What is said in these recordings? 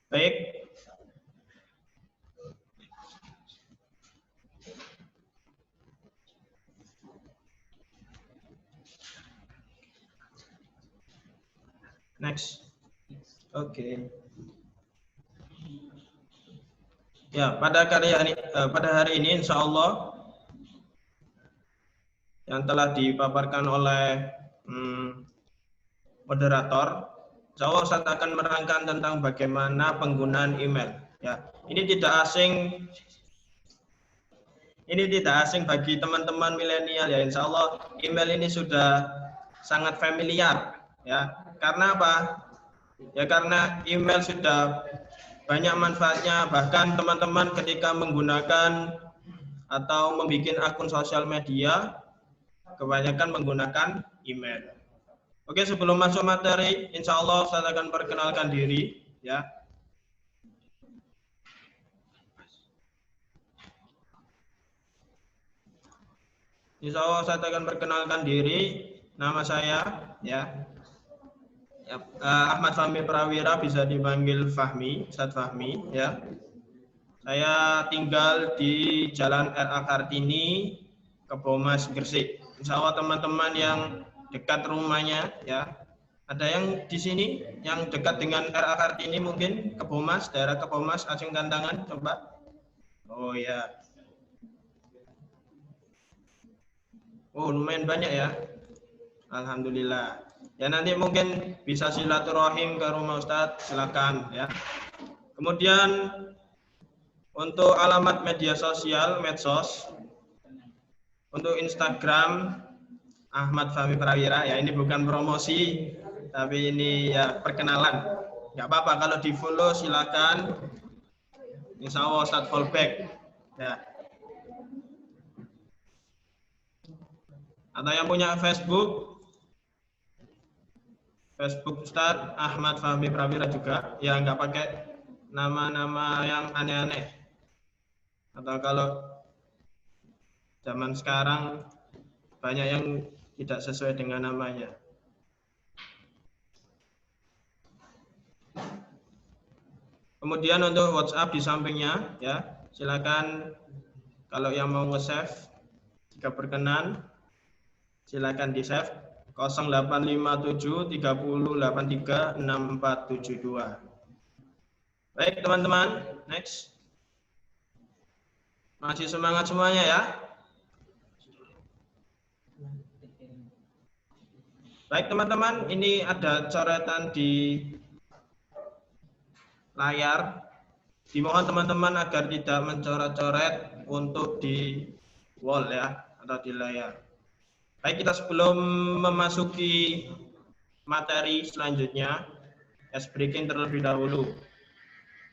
Baik. Next. Oke. Ya, pada hari ini insya Allah yang telah dipaparkan oleh moderator, insya Allah Ustaz akan menerangkan tentang bagaimana penggunaan email. Ya, ini tidak asing bagi teman-teman milenial ya. Insya Allah email ini sudah sangat familiar ya. Karena apa? Ya karena email sudah banyak manfaatnya. Bahkan teman-teman ketika menggunakan atau membuat akun sosial media, kebanyakan menggunakan email. Oke, sebelum masuk materi, insya Allah saya akan perkenalkan diri ya. Insya Allah saya akan perkenalkan diri. Nama saya ya, Ahmad Fahmi Prawira, bisa dipanggil Fahmi, Ustaz Fahmi ya. Saya tinggal di Jalan R.A. Kartini, Kebomas, Gresik. Insya Allah teman-teman yang dekat rumahnya ya. Ada yang di sini yang dekat dengan R.A. Kartini mungkin Kebomas, daerah Kebomas, acungkan tangan coba. Oh ya. Oh lumayan banyak ya. Alhamdulillah. Ya nanti mungkin bisa silaturahim ke rumah Ustadz, silakan ya. Kemudian untuk alamat media sosial, medsos, untuk Instagram Ahmad Fahmi Prawira ya, ini bukan promosi tapi ini ya perkenalan. Nggak apa-apa kalau di follow silakan. Insya Allah Ustadz fallback ya. Atau yang punya Facebook Ustadz Ahmad Fahmi Prawira juga ya, nggak pakai nama-nama yang aneh-aneh. Atau kalau zaman sekarang banyak yang tidak sesuai dengan namanya. Kemudian untuk WhatsApp di sampingnya ya, silakan kalau yang mau nge-save jika berkenan silakan di-save 0857 30 83 6472. Baik teman-teman, next. Masih semangat semuanya ya. Baik teman-teman, ini ada coretan di layar. Dimohon teman-teman agar tidak mencoret-coret untuk di wall ya, atau di layar. Baik, kita sebelum memasuki materi selanjutnya, ice breaking terlebih dahulu.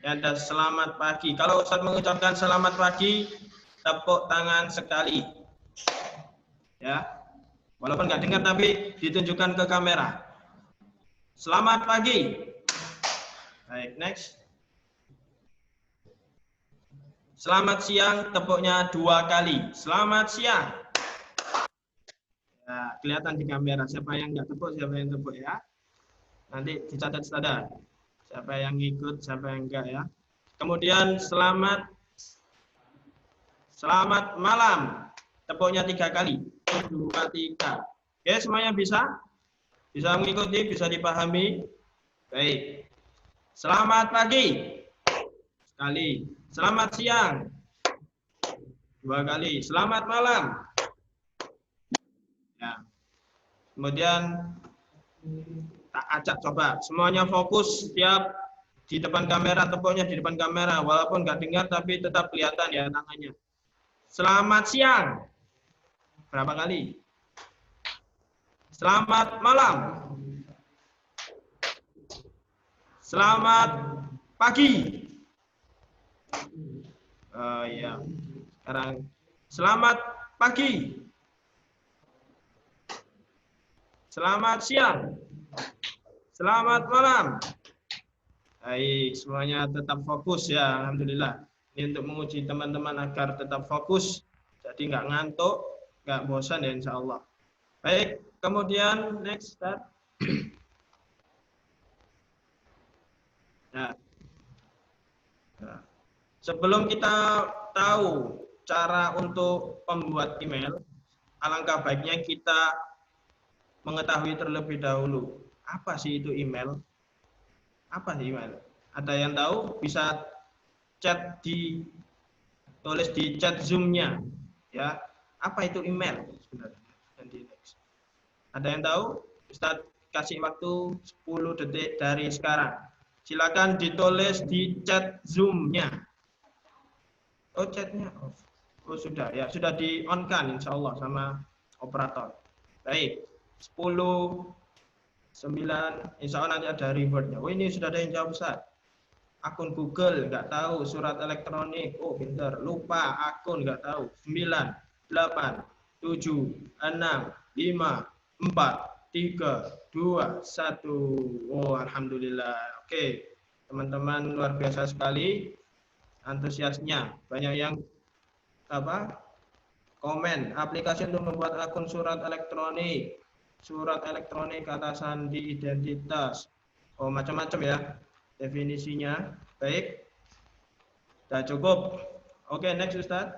Ya, ada selamat pagi. Kalau Ustaz mengucapkan selamat pagi, tepuk tangan sekali. Ya. Walaupun nggak dengar tapi ditunjukkan ke kamera. Selamat pagi. Baik, next. Selamat siang, tepuknya 2 kali. Selamat siang. Ya, kelihatan di kamera siapa yang nggak tepuk, siapa yang tepuk ya. Nanti dicatat sadar. Siapa yang ngikut, siapa yang enggak ya. Kemudian selamat malam. Tepuknya 3 kali. 2, 3. Oke, semuanya bisa? Bisa mengikuti, bisa dipahami? Baik. Selamat pagi. Sekali. Selamat siang. 2 kali. Selamat malam. Ya. Kemudian tak acak coba. Semuanya fokus setiap di depan kamera, tepuknya di depan kamera. Walaupun nggak dengar tapi tetap kelihatan ya tangannya. Selamat siang. Berapa kali? Selamat malam. Selamat pagi. Oh iya. Sekarang selamat pagi. Selamat siang. Selamat malam. Baik, semuanya tetap fokus ya, alhamdulillah. Ini untuk menguji teman-teman agar tetap fokus, jadi nggak ngantuk, nggak bosan ya insya Allah. Baik, kemudian next start. Nah, Sebelum kita tahu cara untuk membuat email, alangkah baiknya kita mengetahui terlebih dahulu apa sih itu email? Apa sih email? Ada yang tahu? Bisa tulis di chat Zoom-nya, ya. Apa itu email sebenarnya? Nanti next. Ada yang tahu? Ustaz kasih waktu 10 detik dari sekarang. Silakan ditulis di chat Zoom-nya. Oh, chatnya off. Oh, sudah ya, sudah di on kan insya Allah sama operator. Baik, 10, 9, insya Allah nanti ada rewardnya. Oh, ini sudah ada yang jawab, Ustaz. Akun Google nggak tahu, surat elektronik, oh pinter, lupa akun nggak tahu. 9, 8, 7, 6, 5, 4, 3, 2, 1. Oh, alhamdulillah. Oke, teman-teman luar biasa sekali antusiasnya. Banyak yang komen aplikasi untuk membuat akun surat elektronik kata sandi identitas. Oh, macam-macam ya definisinya. Baik, sudah cukup. Oke, next Ustadz.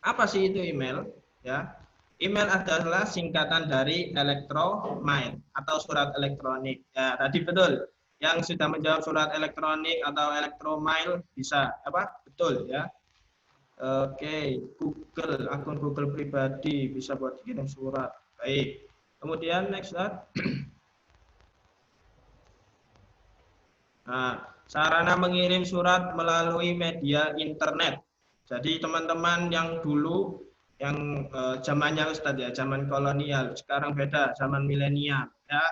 Apa sih itu email? Ya, email adalah singkatan dari elektromail atau surat elektronik. Ya, tadi betul. Yang sudah menjawab surat elektronik atau elektromail bisa betul ya. Oke, Google, akun Google pribadi bisa buat kirim surat. Baik. Kemudian next Ustadz. Nah, sarana mengirim surat melalui media internet. Jadi teman-teman yang dulu yang zamannya Ustadz ya, zaman kolonial, sekarang beda, zaman milenial ya.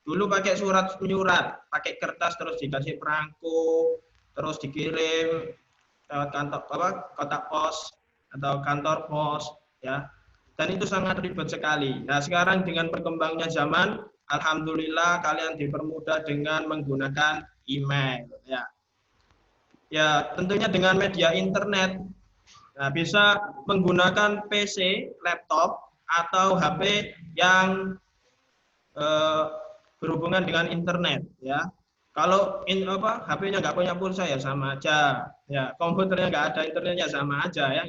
Dulu pakai surat menyurat, pakai kertas terus dikasih perangko, terus dikirim lewat kantor kotak pos atau kantor pos ya. Dan itu sangat ribet sekali. Nah, sekarang dengan berkembangnya zaman, alhamdulillah kalian dipermudah dengan menggunakan email ya. Ya, tentunya dengan media internet. Nah, bisa menggunakan PC, laptop atau HP yang berhubungan dengan internet ya. Kalau HP-nya nggak punya pulsa ya sama aja. Ya, komputernya nggak ada internetnya sama aja ya.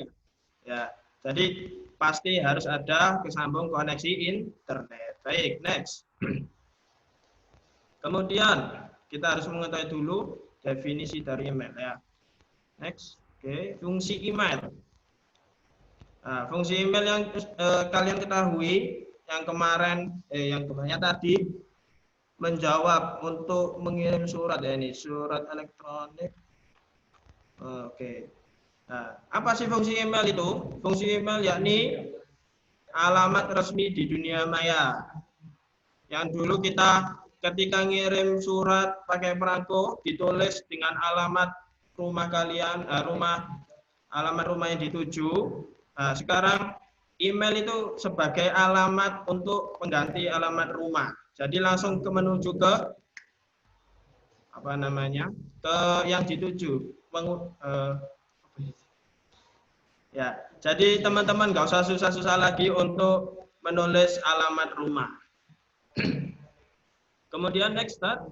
Ya, jadi pasti harus ada kesambung koneksi internet. Baik, next. Kemudian kita harus mengetahui dulu definisi dari email ya. Next, oke, fungsi email. Nah, fungsi email yang kalian ketahui yang kemarinnya tadi menjawab untuk mengirim surat ya ini surat elektronik. Oke. Nah, apa sih fungsi email itu? Fungsi email yakni alamat resmi di dunia maya. Yang dulu kita ketika ngirim surat pakai perangko ditulis dengan alamat rumah kalian, alamat rumah yang dituju. Nah, sekarang email itu sebagai alamat untuk mengganti alamat rumah. Jadi langsung menuju ke ke yang dituju. Ya, jadi teman-teman nggak usah susah-susah lagi untuk menulis alamat rumah. Kemudian next start.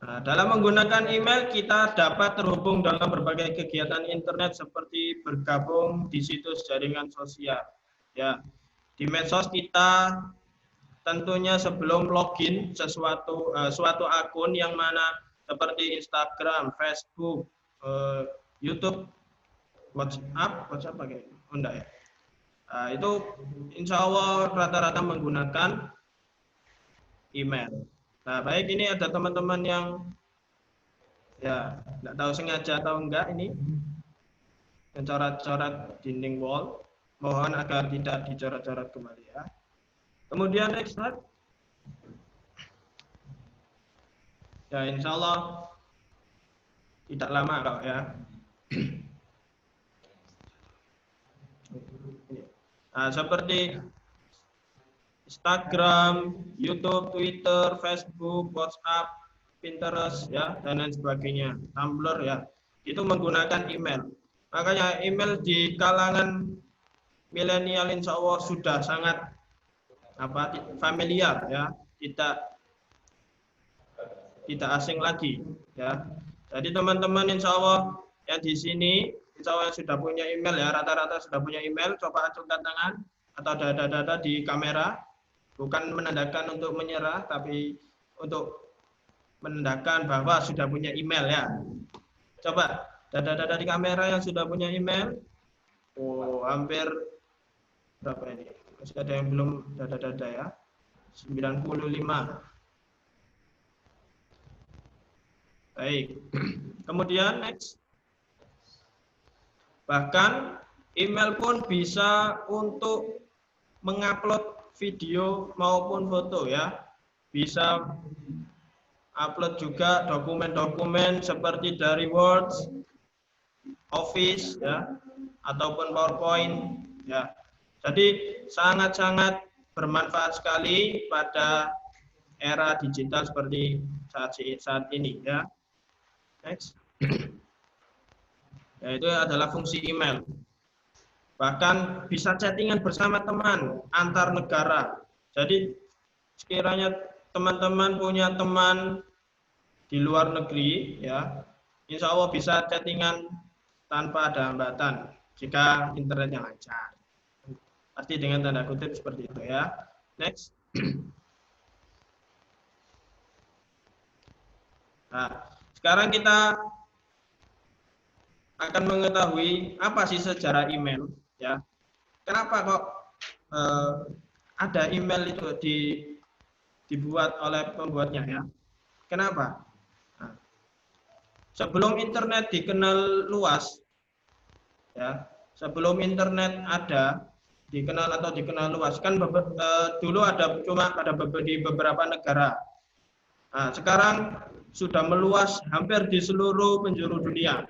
Nah, dalam menggunakan email kita dapat terhubung dalam berbagai kegiatan internet seperti bergabung di situs jaringan sosial. Ya, di medsos kita tentunya sebelum login suatu akun yang mana seperti Instagram, Facebook, YouTube, WhatsApp pakai enggak ya? Nah, itu insya Allah rata-rata menggunakan email. Nah, baik ini ada teman-teman yang ya nggak tahu sengaja atau enggak ini mencoret-coret dinding wall. Mohon agar tidak dicoret-coret kembali ya. Kemudian next slide. Ya insya Allah tidak lama kok ya. Nah, seperti Instagram, YouTube, Twitter, Facebook, WhatsApp, Pinterest ya dan lain sebagainya, Tumblr ya, itu menggunakan email. Makanya email di kalangan milenial insya Allah sudah sangat tidak asing lagi, ya. Jadi teman-teman insya Allah yang di sini, insya Allah yang sudah punya email ya, rata-rata sudah punya email, coba acungkan tangan atau dada-dada di kamera, bukan menandakan untuk menyerah, tapi untuk menandakan bahwa sudah punya email ya. Coba dada-dada di kamera yang sudah punya email. Oh, hampir berapa ini? Masih ada yang belum dada-dada ya. 95. Baik. Kemudian next. Bahkan email pun bisa untuk mengupload video maupun foto ya. Bisa upload juga dokumen-dokumen seperti dari Word, Office ya, ataupun PowerPoint ya. Jadi sangat-sangat bermanfaat sekali pada era digital seperti saat ini ya. Next. Yaitu adalah fungsi email. Bahkan bisa chattingan bersama teman antar negara. Jadi sekiranya teman-teman punya teman di luar negeri ya, insya Allah bisa chattingan tanpa ada hambatan jika internetnya lancar. Pasti dengan tanda kutip seperti itu ya. Next. Nah, sekarang kita akan mengetahui apa sih sejarah email ya. Kenapa kok ada email itu dibuat oleh pembuatnya ya? Kenapa? Nah, sebelum internet dikenal luas ya, sebelum internet ada dikenal luas kan dulu cuma ada di beberapa negara. Nah, sekarang sudah meluas hampir di seluruh penjuru dunia.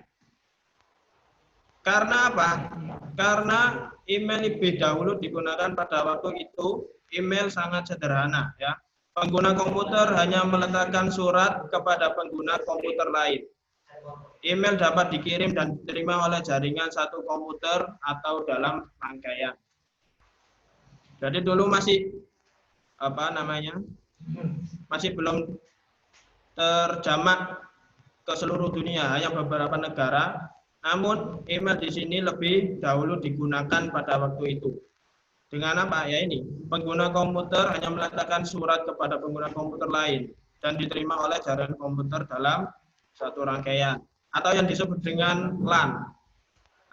Karena apa? Karena email lebih dahulu digunakan pada waktu itu, email sangat sederhana ya. Pengguna komputer hanya meletakkan surat kepada pengguna komputer lain. Email dapat dikirim dan diterima oleh jaringan satu komputer atau dalam rangkaian. Jadi dulu masih masih belum terjamak ke seluruh dunia, hanya beberapa negara. Namun email di sini lebih dahulu digunakan pada waktu itu. Dengan apa? Ya ini, pengguna komputer hanya meletakkan surat kepada pengguna komputer lain dan diterima oleh jaringan komputer dalam satu rangkaian atau yang disebut dengan LAN.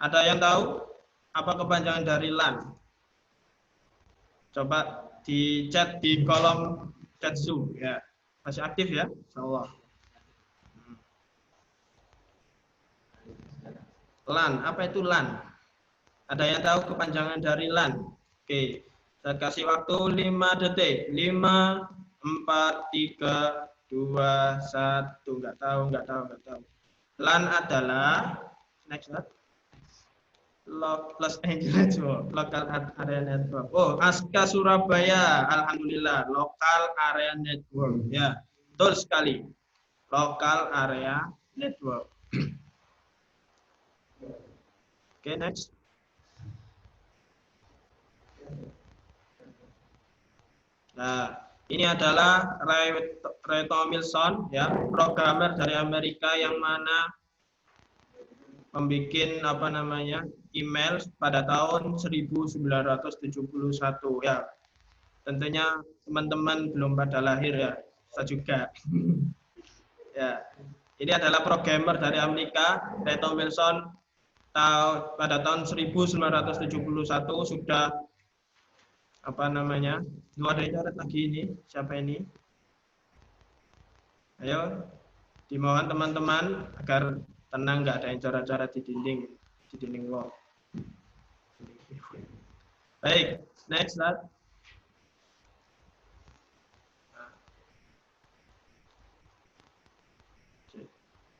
Ada yang tahu apa kepanjangan dari LAN? Coba di chat di kolom chat Zoom ya. Masih aktif ya? Insyaallah. LAN, apa itu LAN? Ada yang tahu kepanjangan dari LAN? Oke, saya kasih waktu 5 detik. 5, 4, 3, 2, 1. Enggak tahu. LAN adalah next slide. Los Angeles Local Area Network. Oh, ASKA Surabaya. Alhamdulillah, Local Area Network. Ya, betul sekali. Local Area Network. Oke, next. Nah, ini adalah Ray Tomlinson, ya, programmer dari Amerika yang mana membuat email pada tahun 1971 ya. Tentunya teman-teman belum pada lahir ya, saya juga. Ya, ini adalah programmer dari Amerika, Ray Tomlinson. Pada tahun 1971 sudah Lu ada yang coret lagi ini? Siapa ini? Ayo, dimohon teman-teman agar tenang, nggak ada yang coret-coret di dinding wall. Baik, next slide.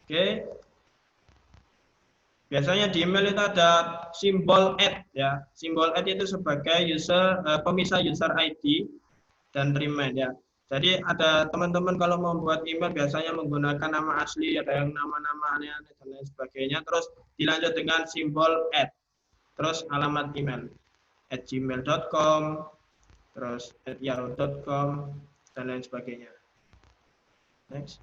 Oke. Biasanya di email itu ada simbol @ ya. Simbol @ itu sebagai pemisah user ID dan remind ya. Jadi ada teman-teman kalau membuat email biasanya menggunakan nama asli, ada yang nama-nama aneh-aneh dan lain sebagainya. Terus dilanjut dengan simbol @. Terus alamat email @gmail.com, terus @yahoo.com dan lain sebagainya. Next.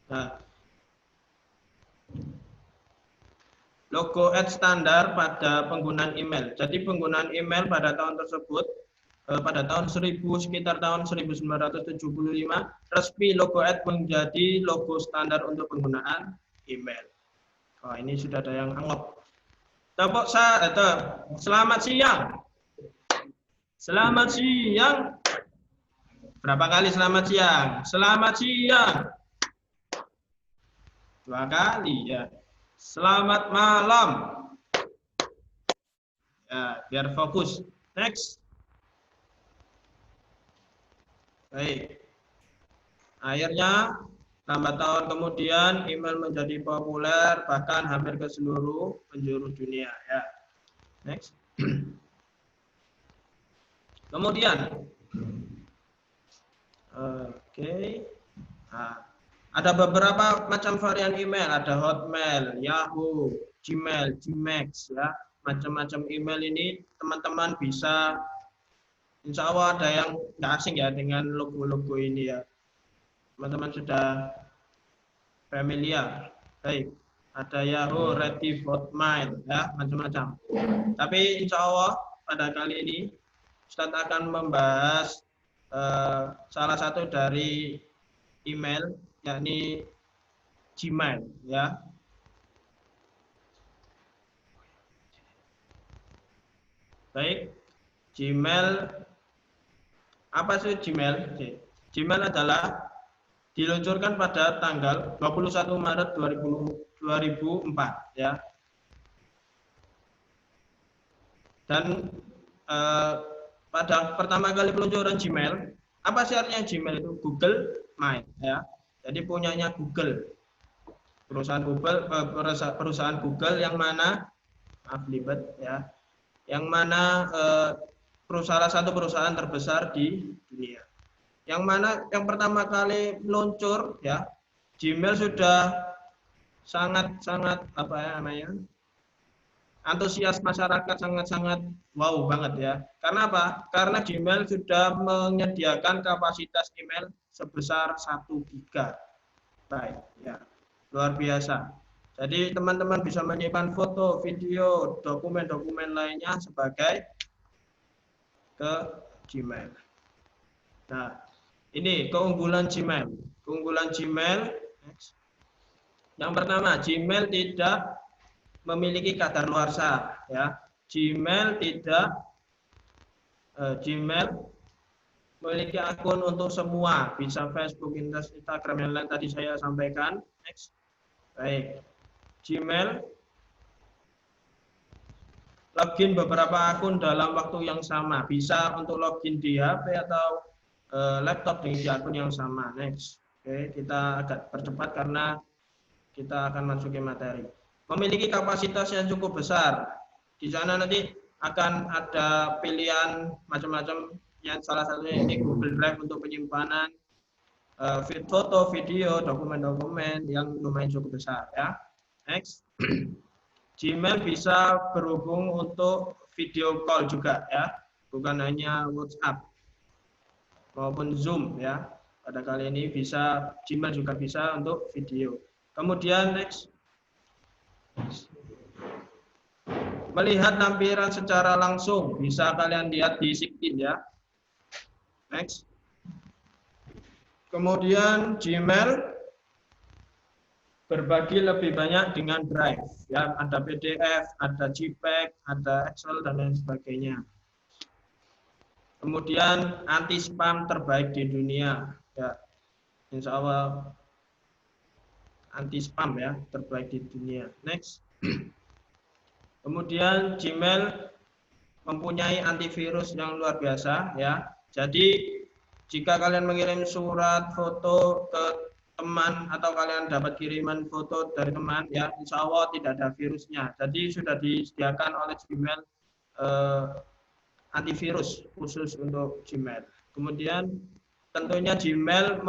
Nah, logo ad standar pada penggunaan email. Jadi penggunaan email pada tahun tersebut pada tahun sekitar tahun 1975 resmi logo ad menjadi logo standar untuk penggunaan email. Oh, ini sudah ada yang anggap. Tepuk selamat siang. Selamat siang. Berapa kali selamat siang? Selamat siang. 2 kali ya. Selamat malam. Ya, biar fokus. Next. Baik. Akhirnya, lambat tahun kemudian email menjadi populer bahkan hampir ke seluruh penjuru dunia. Ya. Next. Kemudian, oke. Nah, ada beberapa macam varian email. Ada Hotmail, Yahoo, Gmail, Gmax, ya. Macam-macam email ini teman-teman bisa, insya Allah ada yang nggak asing ya dengan logo-logo ini ya. Teman-teman sudah familiar. Baik, ada Yahoo, Rediff, Hotmail, ya macam-macam. Tapi insya Allah pada kali ini Ustadz akan membahas salah satu dari email, yakni Gmail, ya. Baik, Gmail. Apa sih Gmail? Gmail adalah diluncurkan pada tanggal 21 Maret 2004 ya. Dan pada pertama kali peluncuran Gmail, apa sih artinya Gmail itu? Google Mail ya. Jadi punyanya Google. Perusahaan Google yang mana ya. Yang mana salah satu perusahaan terbesar di dunia. Yang mana yang pertama kali meluncur ya, Gmail sudah sangat apa ya namanya, antusias masyarakat sangat wow banget ya. Karena apa? Karena Gmail sudah menyediakan kapasitas email sebesar 1 GB ya. Luar biasa. Jadi teman-teman bisa menyimpan foto, video, dokumen-dokumen lainnya sebagai ke Gmail. Nah, ini keunggulan Gmail. Keunggulan Gmail. Yang pertama, Gmail tidak memiliki kadaluarsa ya. Gmail memiliki akun untuk semua, bisa Facebook, Instagram, yang lain tadi saya sampaikan. Next. Baik. Gmail login beberapa akun dalam waktu yang sama, bisa untuk login di HP atau laptop di akun yang sama. Next. Oke, kita agak percepat karena kita akan masukin materi. Memiliki kapasitas yang cukup besar. Di sana nanti akan ada pilihan macam-macam, yang salah satunya ini Google Drive untuk penyimpanan foto, video, dokumen-dokumen yang lumayan cukup besar ya. Next. Gmail bisa berhubung untuk video call juga ya, bukan hanya WhatsApp maupun Zoom ya. Pada kali ini bisa Gmail juga bisa untuk video. Kemudian next. Melihat tampilan secara langsung, bisa kalian lihat di LinkedIn ya. Next. Kemudian Gmail berbagi lebih banyak dengan Drive ya, ada PDF, ada JPEG, ada Excel dan lain sebagainya. Kemudian anti spam terbaik di dunia ya. Insya Allah anti spam ya, terbaik di dunia. Next. Kemudian Gmail mempunyai antivirus yang luar biasa ya. Jadi jika kalian mengirim surat foto ke teman atau kalian dapat kiriman foto dari teman ya, insya Allah tidak ada virusnya. Jadi sudah disediakan oleh Gmail antivirus khusus untuk Gmail. Kemudian tentunya Gmail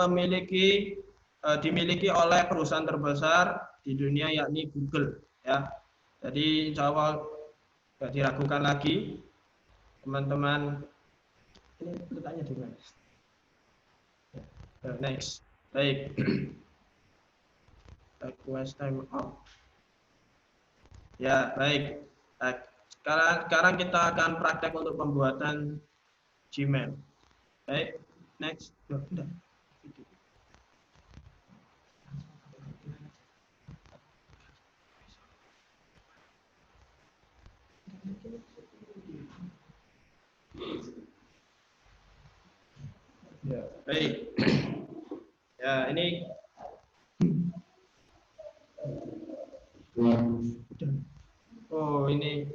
dimiliki oleh perusahaan terbesar di dunia yakni Google ya. Jadi insya Allah tidak diragukan lagi teman-teman. Ini letaknya di mana? Next. Baik. request time off. Ya, baik. Nah, sekarang kita akan praktek untuk pembuatan Gmail. Baik, next. Ya, baik. Ya, ini oh ini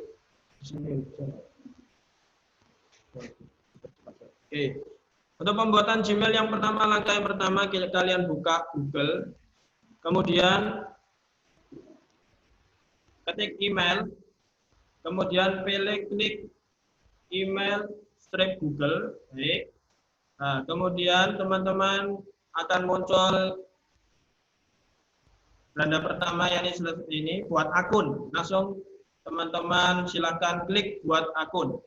sini. Oke. Untuk pembuatan Gmail yang pertama, langkah yang pertama kalian buka Google, kemudian ketik email, kemudian pilih klik email strip Google. Baik. Nah, kemudian teman-teman akan muncul beranda pertama yang ini buat akun. Langsung teman-teman silakan klik buat akun.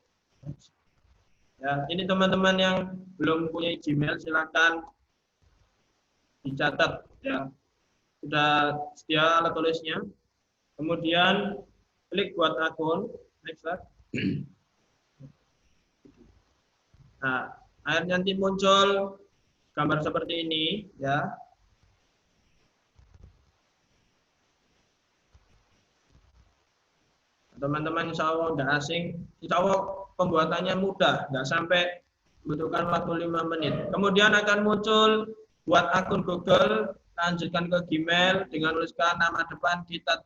Ya, ini teman-teman yang belum punya Gmail silakan dicatat ya. Sudah sedia alat tulisnya. Kemudian klik buat akun. Next slide. Nah, akhirnya nanti muncul gambar seperti ini ya. Teman-teman insya Allah nggak asing, insya Allah pembuatannya mudah, nggak sampai membutuhkan waktu 5 menit. Kemudian akan muncul buat akun Google, lanjutkan ke Gmail dengan tuliskan nama depan, kita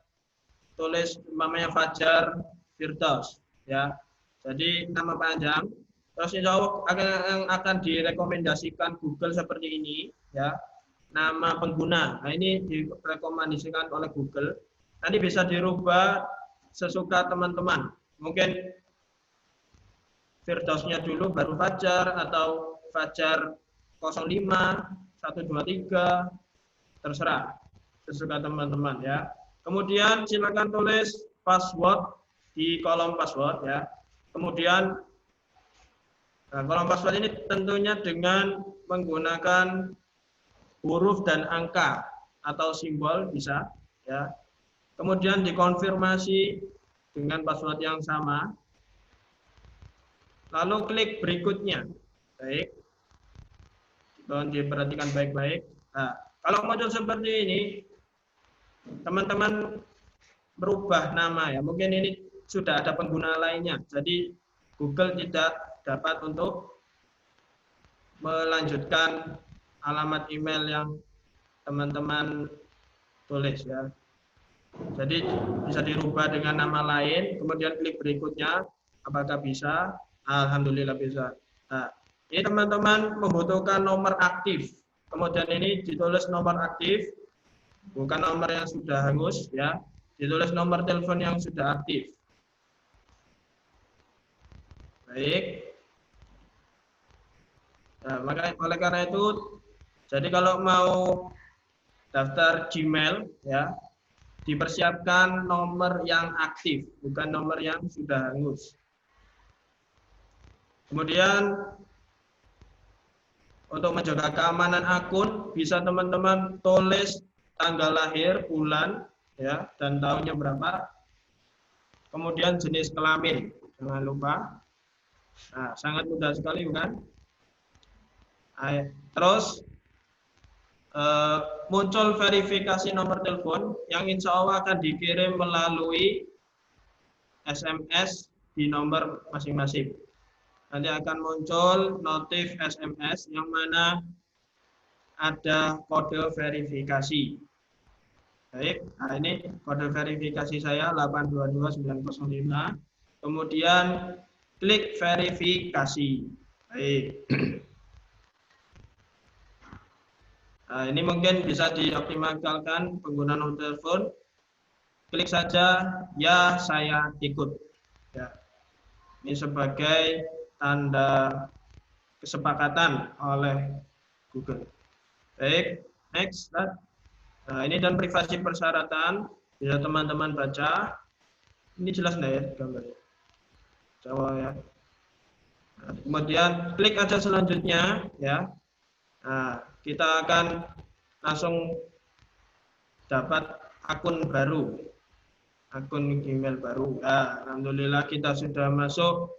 tulis namanya Fajar Firdaus ya. Jadi nama panjang. Terus insya Allah akan direkomendasikan Google seperti ini ya. Nama pengguna. Nah, ini direkomendasikan oleh Google. Nanti bisa dirubah sesuka teman-teman. Mungkin Firdausnya dulu baru Fajar atau Fajar 05, 123, terserah sesuka teman-teman ya. Kemudian silakan tulis password di kolom password ya. Kemudian kolom password ini tentunya dengan menggunakan huruf dan angka atau simbol bisa ya. Kemudian dikonfirmasi dengan password yang sama. Lalu klik berikutnya. Baik. Tolong diperhatikan baik-baik. Nah, kalau muncul seperti ini, teman-teman merubah nama ya. Mungkin ini sudah ada pengguna lainnya. Jadi Google tidak dapat untuk melanjutkan alamat email yang teman-teman tulis ya. Jadi bisa dirubah dengan nama lain, kemudian klik berikutnya, apakah bisa? Alhamdulillah bisa. Nah, ini teman-teman membutuhkan nomor aktif. Kemudian ini ditulis nomor aktif, bukan nomor yang sudah hangus ya. Ditulis nomor telepon yang sudah aktif. Baik. Nah, maka oleh karena itu, jadi kalau mau daftar Gmail ya, dipersiapkan nomor yang aktif, bukan nomor yang sudah hangus. Kemudian untuk menjaga keamanan akun, bisa teman-teman tulis tanggal lahir, bulan, ya, dan tahunnya berapa. Kemudian jenis kelamin, jangan lupa. Nah, sangat mudah sekali bukan? Terus muncul verifikasi nomor telepon yang insya Allah akan dikirim melalui SMS di nomor masing-masing. Nanti akan muncul notif SMS yang mana ada kode verifikasi. Baik, nah ini kode verifikasi saya 822905. Kemudian klik verifikasi. Baik. Nah, ini mungkin bisa dioptimalkan pengguna nomor telepon. Klik saja ya saya ikut. Ya. Ini sebagai tanda kesepakatan oleh Google. Baik, next. Nah, ini dan privasi persyaratan bisa teman-teman baca. Ini jelas nggak ya gambarnya? Coba ya. Nah, kemudian klik aja selanjutnya ya. Nah, kita akan langsung dapat akun baru, akun Gmail baru. Nah, alhamdulillah kita sudah masuk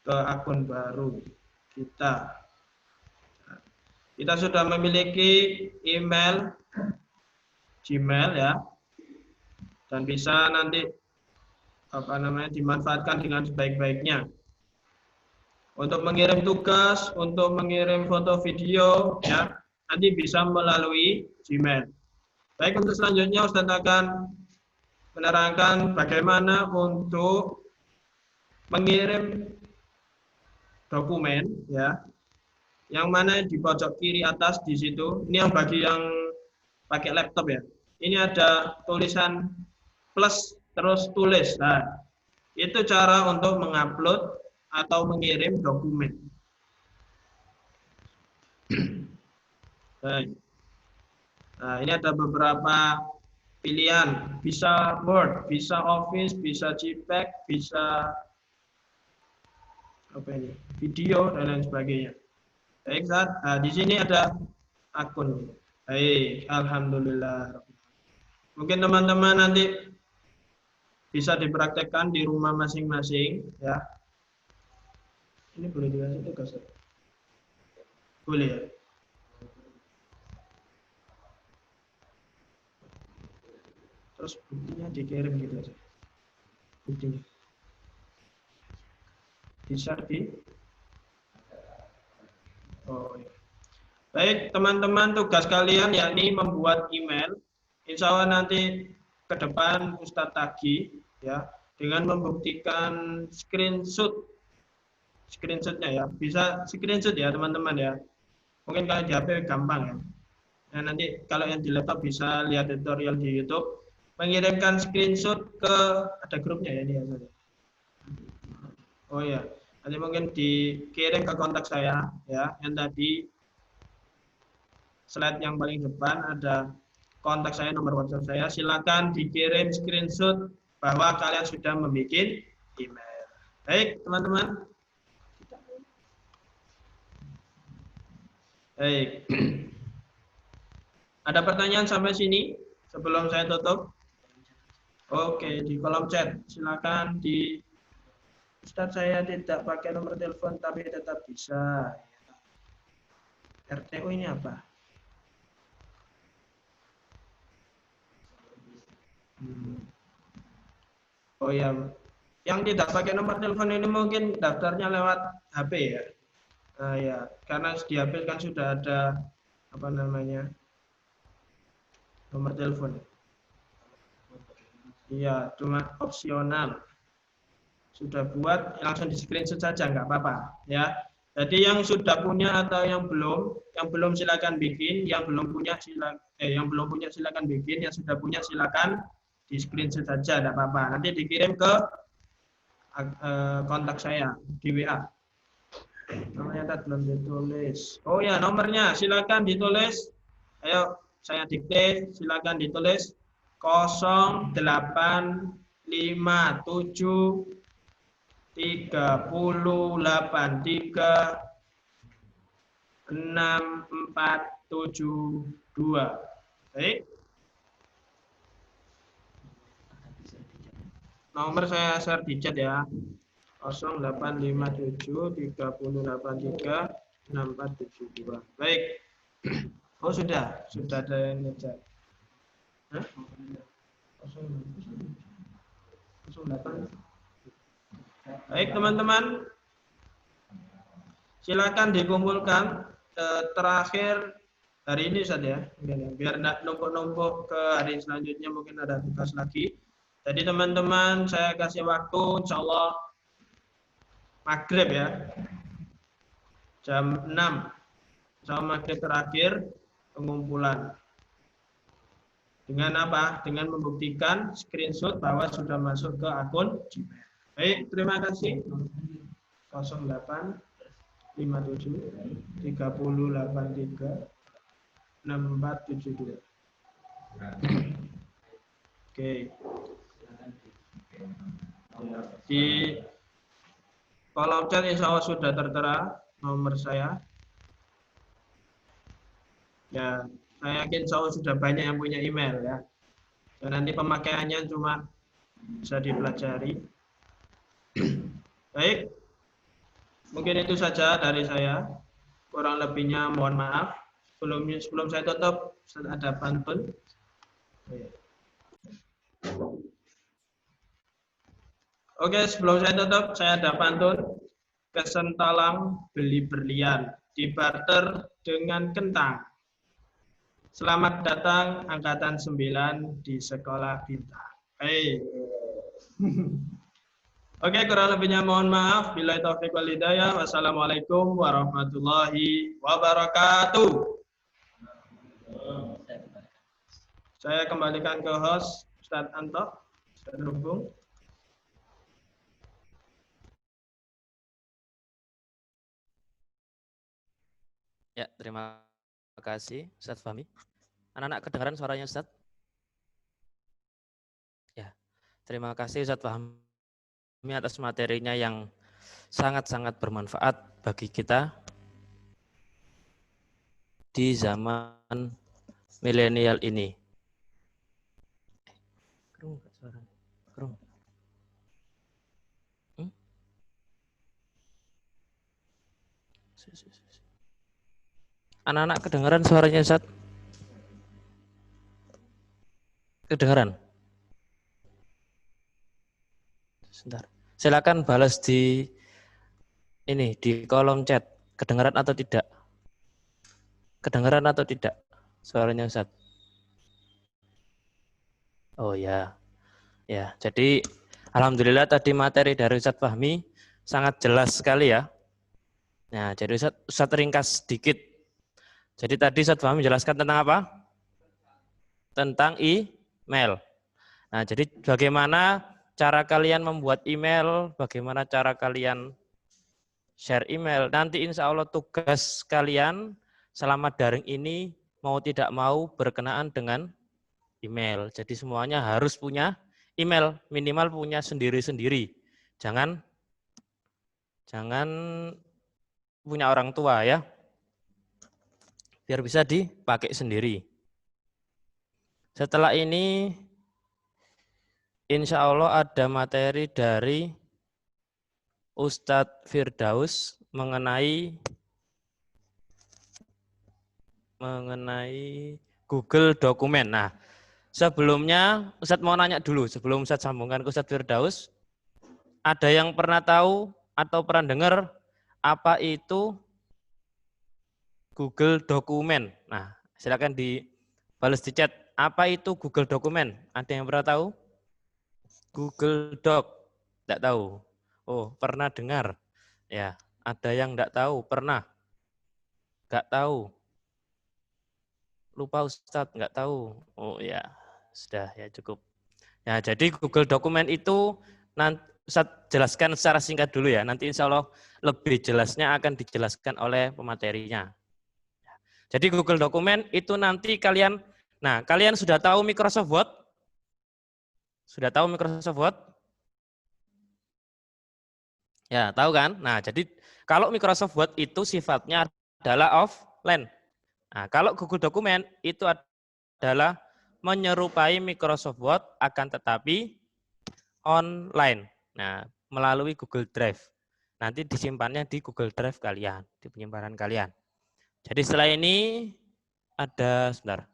ke akun baru kita. Kita sudah memiliki email Gmail ya, dan bisa nanti dimanfaatkan dengan sebaik-baiknya untuk mengirim tugas, untuk mengirim foto video ya, nanti bisa melalui Gmail. Baik, untuk selanjutnya Ustaz akan menerangkan bagaimana untuk mengirim dokumen ya, yang mana di pojok kiri atas di situ. Ini yang bagi yang pakai laptop ya. Ini ada tulisan plus terus tulis. Nah, itu cara untuk mengupload atau mengirim dokumen. Baik. Nah, ini ada beberapa pilihan. Bisa Word, bisa Office, bisa JPEG, bisa apa ini? Video dan lain sebagainya. Baik, nah, di sini ada akun. Baik, alhamdulillah. Mungkin teman-teman nanti bisa dipraktekkan di rumah masing-masing ya. Ini boleh dikasih tugas? Boleh ya? Terus buktinya dikirim gitu aja. Buktinya. Di-share di. Oh ya. Baik, teman-teman, tugas kalian yakni membuat email. Insya Allah nanti ke depan Ustadz tagih ya, dengan membuktikan screenshotnya ya. Bisa screenshot ya teman-teman ya. Mungkin kalau di HP gampang ya. Nah, nanti kalau yang di laptop bisa lihat tutorial di YouTube. Mengirimkan screenshot ke, ada grupnya ya ini ya. Oh ya, nanti mungkin dikirim ke kontak saya ya. Yang tadi slide yang paling depan ada kontak saya, nomor WhatsApp saya. Silakan dikirim screenshot bahwa kalian sudah membuat email. Baik, teman-teman. Baik. Ada pertanyaan sampai sini sebelum saya tutup? Oke, di kolom chat. Silakan di Ustadz, saya tidak pakai nomor telepon tapi tetap bisa. RTO ini apa? Oh ya, yang tidak pakai nomor telepon ini mungkin daftarnya lewat HP ya. Nah, ya, karena di HP kan sudah ada apa namanya nomor telepon. Iya, cuma opsional. Sudah buat langsung di screenshot saja nggak apa-apa ya. Jadi yang sudah punya atau yang belum silakan bikin, yang belum punya silakan bikin, yang sudah punya silakan di screenshot saja, tidak apa-apa. Nanti dikirim ke kontak saya di WA. Namanya tadi belum ditulis. Oh ya, nomornya silakan ditulis. Ayo saya dikte, silakan ditulis 0857 3083 6472. Baik. Nomor saya share di chat ya. 0857 3083 6472. Baik. Oh sudah ada yang ngejar. Hah? 08. Baik teman-teman, silakan dikumpulkan terakhir hari ini saja ya, biar tidak numpuk-numpuk ke hari selanjutnya, mungkin ada tugas lagi. Jadi teman-teman, saya kasih waktu insya Allah maghrib ya, jam 6 sama maghrib terakhir pengumpulan. Dengan apa? Dengan membuktikan screenshot bahwa sudah masuk ke akun Gmail. Baik, terima kasih. 0857 3083 6472. Oke. Di kolom chat insya Allah sudah tertera nomor saya. Ya, saya yakin insya Allah sudah banyak yang punya email ya. Dan nanti pemakaiannya cuma bisa dipelajari. Baik, mungkin itu saja dari saya. Kurang lebihnya mohon maaf. Sebelum saya tutup, ada pantun. Oke, sebelum saya tutup, saya ada pantun. Kesentalang beli berlian, dibarter dengan kentang. Selamat datang angkatan 9 di sekolah bintang. Hey. Oke, kurang lebihnya mohon maaf. Billahi taufiq wal hidayah. Wassalamualaikum warahmatullahi wabarakatuh. Saya kembalikan ke host Ustadz Anto. Sudah terhubung. Ya, terima kasih Ustadz Fahmi. Anak-anak kedengaran suaranya Ustadz? Ya, terima kasih Ustadz Fahmi atas materinya yang sangat-sangat bermanfaat bagi kita di zaman milenial ini. Kerung suaranya? Kerung. Anak-anak kedengaran suaranya Ustadz? Kedengaran? Sebentar. Silakan balas di kolom chat. Kedengaran atau tidak? Kedengaran atau tidak suaranya Ustadz? Oh ya. Ya, jadi alhamdulillah tadi materi dari Ustadz Fahmi sangat jelas sekali ya. Nah, jadi Ustadz ringkas sedikit. Jadi tadi Ustadz Fahmi menjelaskan tentang apa? Tentang email. Nah, jadi bagaimana cara kalian membuat email, bagaimana cara kalian share email. Nanti insya Allah tugas kalian selama daring ini mau tidak mau berkenaan dengan email. Jadi semuanya harus punya email, minimal punya sendiri-sendiri. Jangan punya orang tua ya. Biar bisa dipakai sendiri. Setelah ini insya Allah ada materi dari Ustadz Firdaus mengenai Google Dokumen. Nah, sebelumnya Ustadz mau nanya dulu, sebelum Ustadz sambungkan ke Ustadz Firdaus, ada yang pernah tahu atau pernah dengar apa itu Google Dokumen? Nah, silakan dibalas di chat. Apa itu Google Dokumen? Ada yang pernah tahu? Google Doc? Tidak tahu. Oh, pernah dengar. Ya, ada yang tidak tahu, pernah. Enggak tahu. Lupa Ustadz, enggak tahu. Oh ya, sudah ya cukup. Ya, jadi Google Dokumen itu nanti Ustadz jelaskan secara singkat dulu ya. Nanti insya Allah lebih jelasnya akan dijelaskan oleh pematerinya. Jadi Google Dokumen itu nanti kalian sudah tahu Microsoft Word? Sudah tahu Microsoft Word? Ya, tahu kan? Nah, jadi kalau Microsoft Word itu sifatnya adalah offline. Nah, kalau Google Dokumen itu adalah menyerupai Microsoft Word akan tetapi online. Nah, melalui Google Drive. Nanti disimpannya di Google Drive kalian, di penyimpanan kalian. Jadi setelah ini ada sebentar.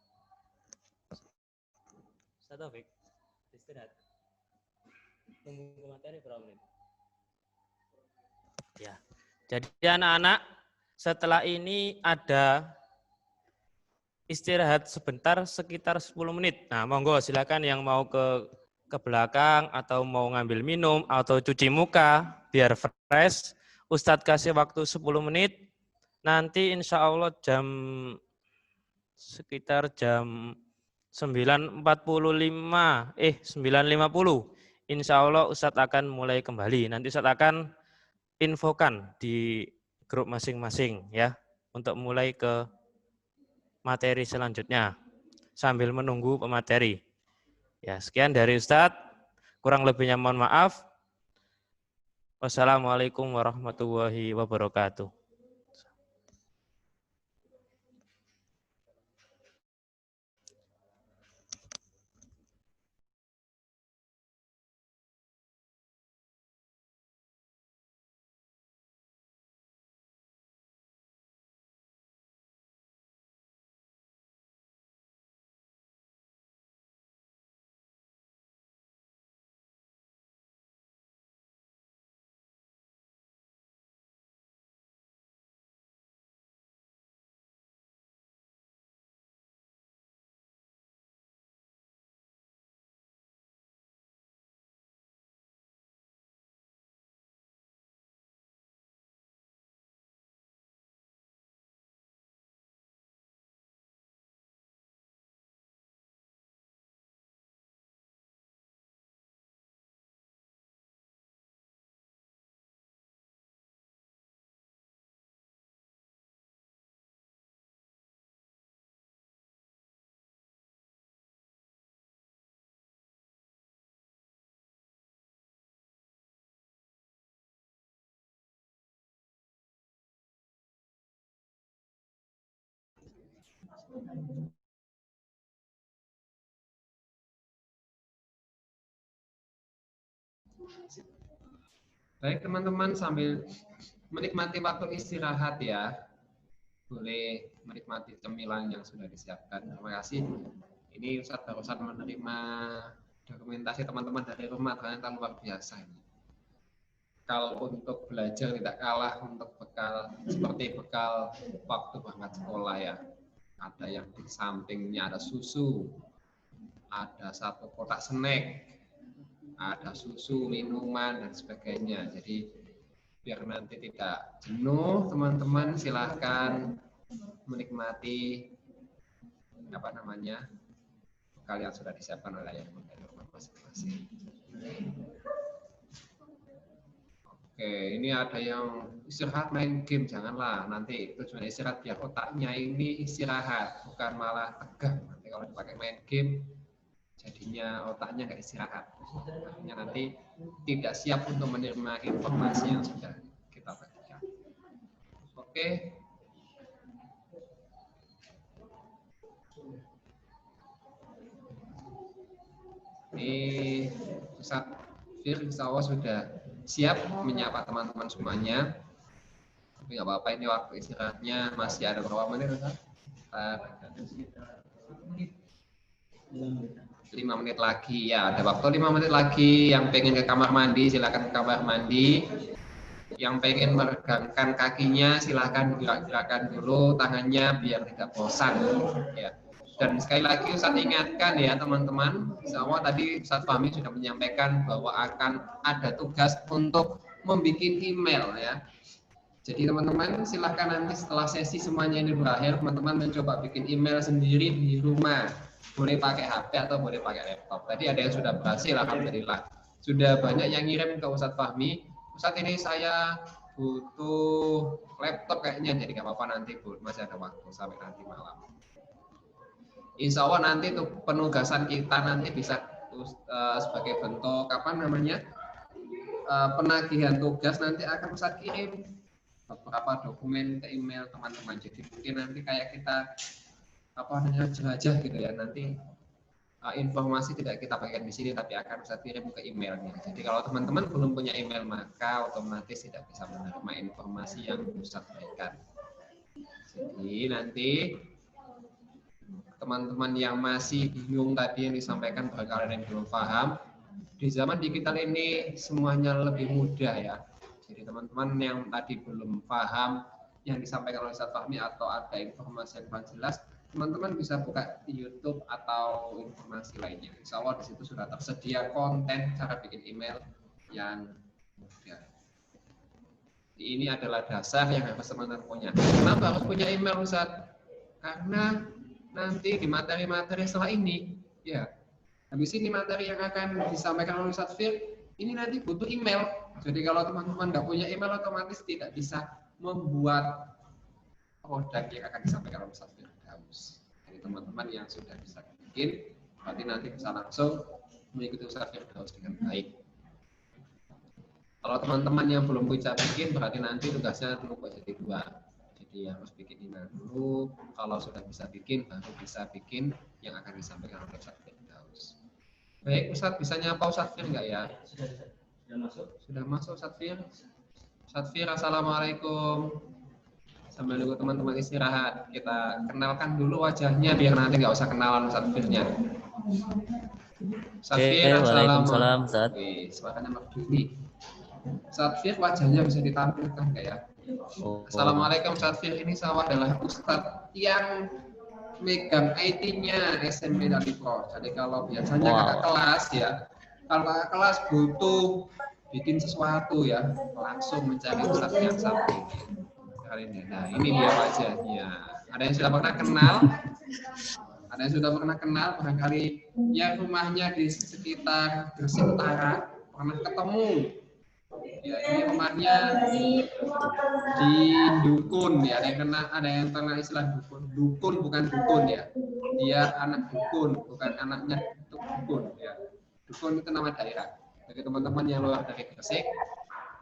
Taufik, istirahat. Tunggu materi berapa menit? Ya. Jadi anak-anak, setelah ini ada istirahat sebentar sekitar 10 menit. Nah, monggo silakan yang mau ke belakang atau mau ngambil minum atau cuci muka biar fresh. Ustadz kasih waktu 10 menit. Nanti insya Allah sekitar jam 9.45, 9.50. Insya Allah Ustadz akan mulai kembali. Nanti Ustadz akan infokan di grup masing-masing ya untuk mulai ke materi selanjutnya sambil menunggu pemateri. Ya, sekian dari Ustadz. Kurang lebihnya mohon maaf. Wassalamualaikum warahmatullahi wabarakatuh. Baik teman-teman, sambil menikmati waktu istirahat ya, boleh menikmati cemilan yang sudah disiapkan. Terima kasih. Ini Ustadz barusan menerima dokumentasi teman-teman dari rumah, ternyata luar biasa ini. Kalau untuk belajar tidak kalah untuk bekal, seperti bekal waktu berangkat sekolah ya. Ada yang di sampingnya ada susu, ada 1 kotak snack, ada susu, minuman, dan sebagainya. Jadi biar nanti tidak jenuh, teman-teman silahkan menikmati bekal yang sudah disiapkan oleh ayah bunda di rumah masing-masing. Oke, ini ada yang istirahat main game, janganlah. Nanti tujuan istirahat biar otaknya ini istirahat, bukan malah tegang. Nanti kalau dipakai main game, jadinya otaknya nggak istirahat. Akhirnya nanti tidak siap untuk menerima informasi yang sudah kita bagikan. Oke. Ini Ustadz Fir, insya Allah sudah siap menyapa teman-teman semuanya. Tapi nggak apa-apa, ini waktu istirahatnya masih ada berapa menit, Ustadz? 5 menit lagi ya, ada waktu 5 menit lagi. Yang pengen ke kamar mandi silakan ke kamar mandi. Yang pengen meregangkan kakinya silakan gerak-gerakan dulu tangannya biar tidak bosan ya. Dan sekali lagi Ustadz ingatkan ya teman-teman, insya Allah tadi Ustadz Fahmi sudah menyampaikan bahwa akan ada tugas untuk membuat email ya. Jadi teman-teman silahkan nanti setelah sesi semuanya ini berakhir, teman-teman mencoba bikin email sendiri di rumah. Boleh pakai HP atau boleh pakai laptop. Tadi ada yang sudah berhasil, alhamdulillah. Sudah banyak yang ngirim ke Ustadz Fahmi, Ustadz ini saya butuh laptop kayaknya, jadi nggak apa-apa nanti Bu, masih ada waktu sampai nanti malam. Insya Allah nanti tuh penugasan kita nanti bisa sebagai bentuk penagihan tugas, nanti akan Ustadz kirim beberapa dokumen ke email teman-teman. Jadi mungkin nanti kayak kita jelajah gitu ya, nanti informasi tidak kita bagikan di sini tapi akan Ustadz kirim ke emailnya. Jadi kalau teman-teman belum punya email maka otomatis tidak bisa menerima informasi yang Ustadz berikan. Jadi nanti teman-teman yang masih bingung tadi yang disampaikan, bagi kalian yang belum paham, di zaman digital ini semuanya lebih mudah ya. Jadi teman-teman yang tadi belum paham yang disampaikan oleh Ustadz Fahmi atau ada informasi yang kurang jelas, teman-teman bisa buka di YouTube atau informasi lainnya. Insya Allah di situ sudah tersedia konten cara bikin email yang mudah. Ini adalah dasar yang harus teman-teman punya. Kenapa harus punya email, Ustadz? Karena nanti di materi-materi setelah ini, ya, habis ini materi yang akan disampaikan oleh Ustadz Fir, ini nanti butuh email. Jadi kalau teman-teman nggak punya email, otomatis tidak bisa membuat produk yang akan disampaikan oleh Ustadz Fir. Jadi teman-teman yang sudah bisa bikin, berarti nanti bisa langsung mengikuti Ustadz Fir dengan baik. Kalau teman-teman yang belum bisa bikin, berarti nanti tugasnya terubah jadi 2. Jadi harus bikin email dulu, kalau sudah bisa bikin, baru bisa bikin yang akan disampaikan oleh Ustadz Firdaus. Baik, Ustadz bisa nyapa Ustadz Fir nggak ya? Sudah masuk. Sudah masuk Ustadz Fir. Ustadz Fir, assalamualaikum. Sambil nunggu teman-teman istirahat, kita kenalkan dulu wajahnya biar nanti nggak usah kenalan Ustadz Firnya. Ustadz Fir, waalaikumsalam Ustadz. Suaranya merdu. Ustadz Fir, wajahnya bisa ditampilkan nggak ya? Assalamualaikum Ustadz Fir, ini saya adalah Ustadz yang megang IT-nya SMP Dalipro. Jadi kalau biasanya kakak kelas ya, kalau kakak kelas butuh bikin sesuatu ya, langsung mencari Ustadz yang satu ini. Nah ini dia wajahnya. Ada yang sudah pernah kenal? Ada yang sudah pernah kenal? Barangkali ya rumahnya di sekitar Gresik Utara pernah ketemu. Ya, ini rumahnya di dukun ya, ada yang kenal istilah dukun. Dukun bukan dukun ya, dia anak dukun, bukan anaknya dukun ya. Dukun itu nama daerah. Bagi teman-teman yang luar dari Gresik,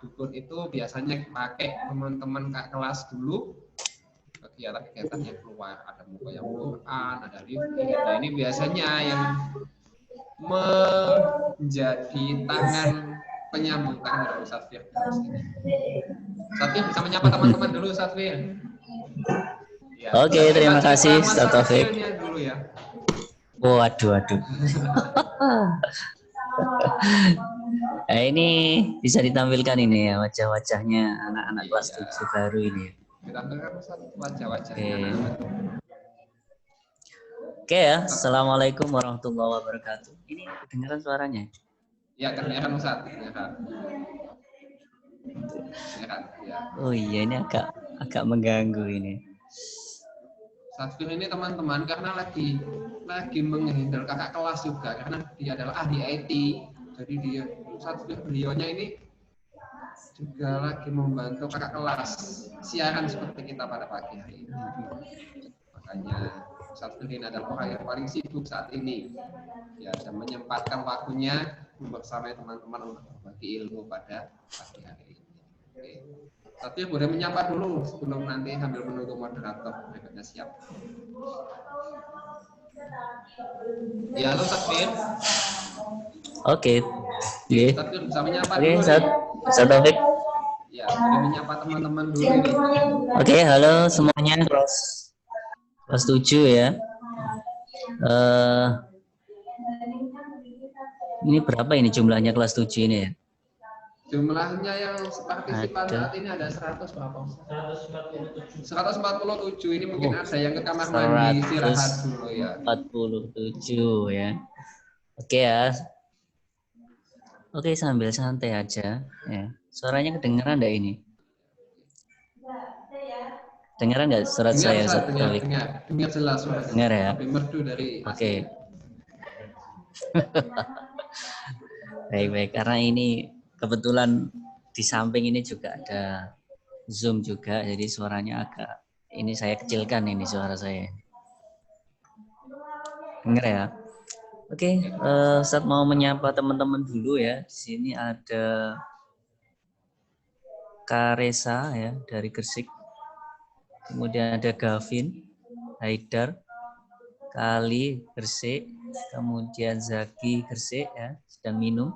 dukun itu biasanya pakai teman-teman kak kelas dulu. kegiatan-kegiatan yang keluar, ada mukoyam Quran, ada lifting. Nah, ini biasanya yang menjadi tangan penyambung tangan dari Ustadz Firdaus ini. Ustadz Fir bisa menyapa teman-teman dulu, Ustadz Fir. Ya, Oke, terima kasih Ustadz Ustadz Taufik. dulu ya. Waduh. Nah, ini bisa ditampilkan ini ya wajah-wajahnya anak-anak kelas 7 baru ini. Ditampilkan Ustadz wajah-wajahnya Oke. anak-anak. Oke ya, Assalamualaikum warahmatullahi wabarakatuh. Ini kedengaran suaranya? Ya, kedengaran Ustadz, kedengaran. Ya. Oh iya, ini agak mengganggu ini. Ustadz Fir ini teman-teman karena lagi menghandle kakak kelas juga karena dia adalah ahli IT. Jadi dia Ustadz Fir beliaunya ini juga lagi membantu kakak kelas siaran seperti kita pada pagi hari ini. Makanya Ustadz Fir ini adalah orang yang paling sibuk saat ini. Ya, dan menyempatkan waktunya bersama teman-teman untuk berbagi ilmu pada pagi hari ini. Oke. Tapi boleh menyapa dulu sebelum nanti sambil menunggu moderator berikutnya siap. Ya, halo Ustadz Fir. Oke. Iya. Ustadz Fir bisa menyapa Oke, dulu. Ustadz Taufik. Ya, boleh menyapa teman-teman dulu ini. Oke, halo semuanya kelas 7 ya. Ini berapa ini jumlahnya kelas 7 ini ya? Jumlahnya yang partisipan saat ini ada 100 berapa? 147. Ini mungkin ada yang ke kamar mandi istirahat dulu ya. 147 ya. Oke ya. Oke, sambil santai aja ya. Suaranya kedengeran enggak ini? Dengeran enggak surat saya? Dengar jelas suara. Dengar ya. Lebih merdu dari Oke. Baik, karena ini kebetulan di samping ini juga ada Zoom juga, jadi suaranya agak ini saya kecilkan ini suara saya. Dengar ya? Oke, Ustadz mau menyapa teman-teman dulu ya. Di sini ada Karesa ya dari Gresik. Kemudian ada Gavin, Haidar, Kali Gresik, kemudian Zaki Gresik ya, sedang minum.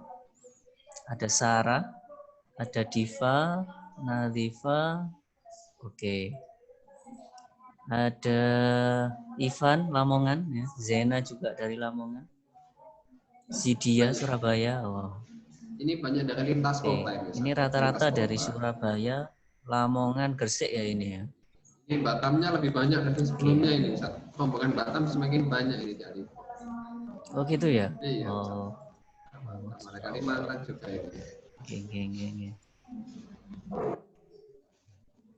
Ada Sarah, ada Diva, Nadifa, oke. Ada Ivan Lamongan, ya. Zena juga dari Lamongan. Sidia Surabaya, oh. Ini banyak dari lintas kota ini rata-rata dari Surabaya, Lamongan, Gresik ya ini ya. Ini Batamnya lebih banyak dari sebelumnya ini, Ustaz. Rombongan Batam semakin banyak ini jadi. Oh gitu ya? Iya. Oh. Ada Kalimantan juga ini. Geng.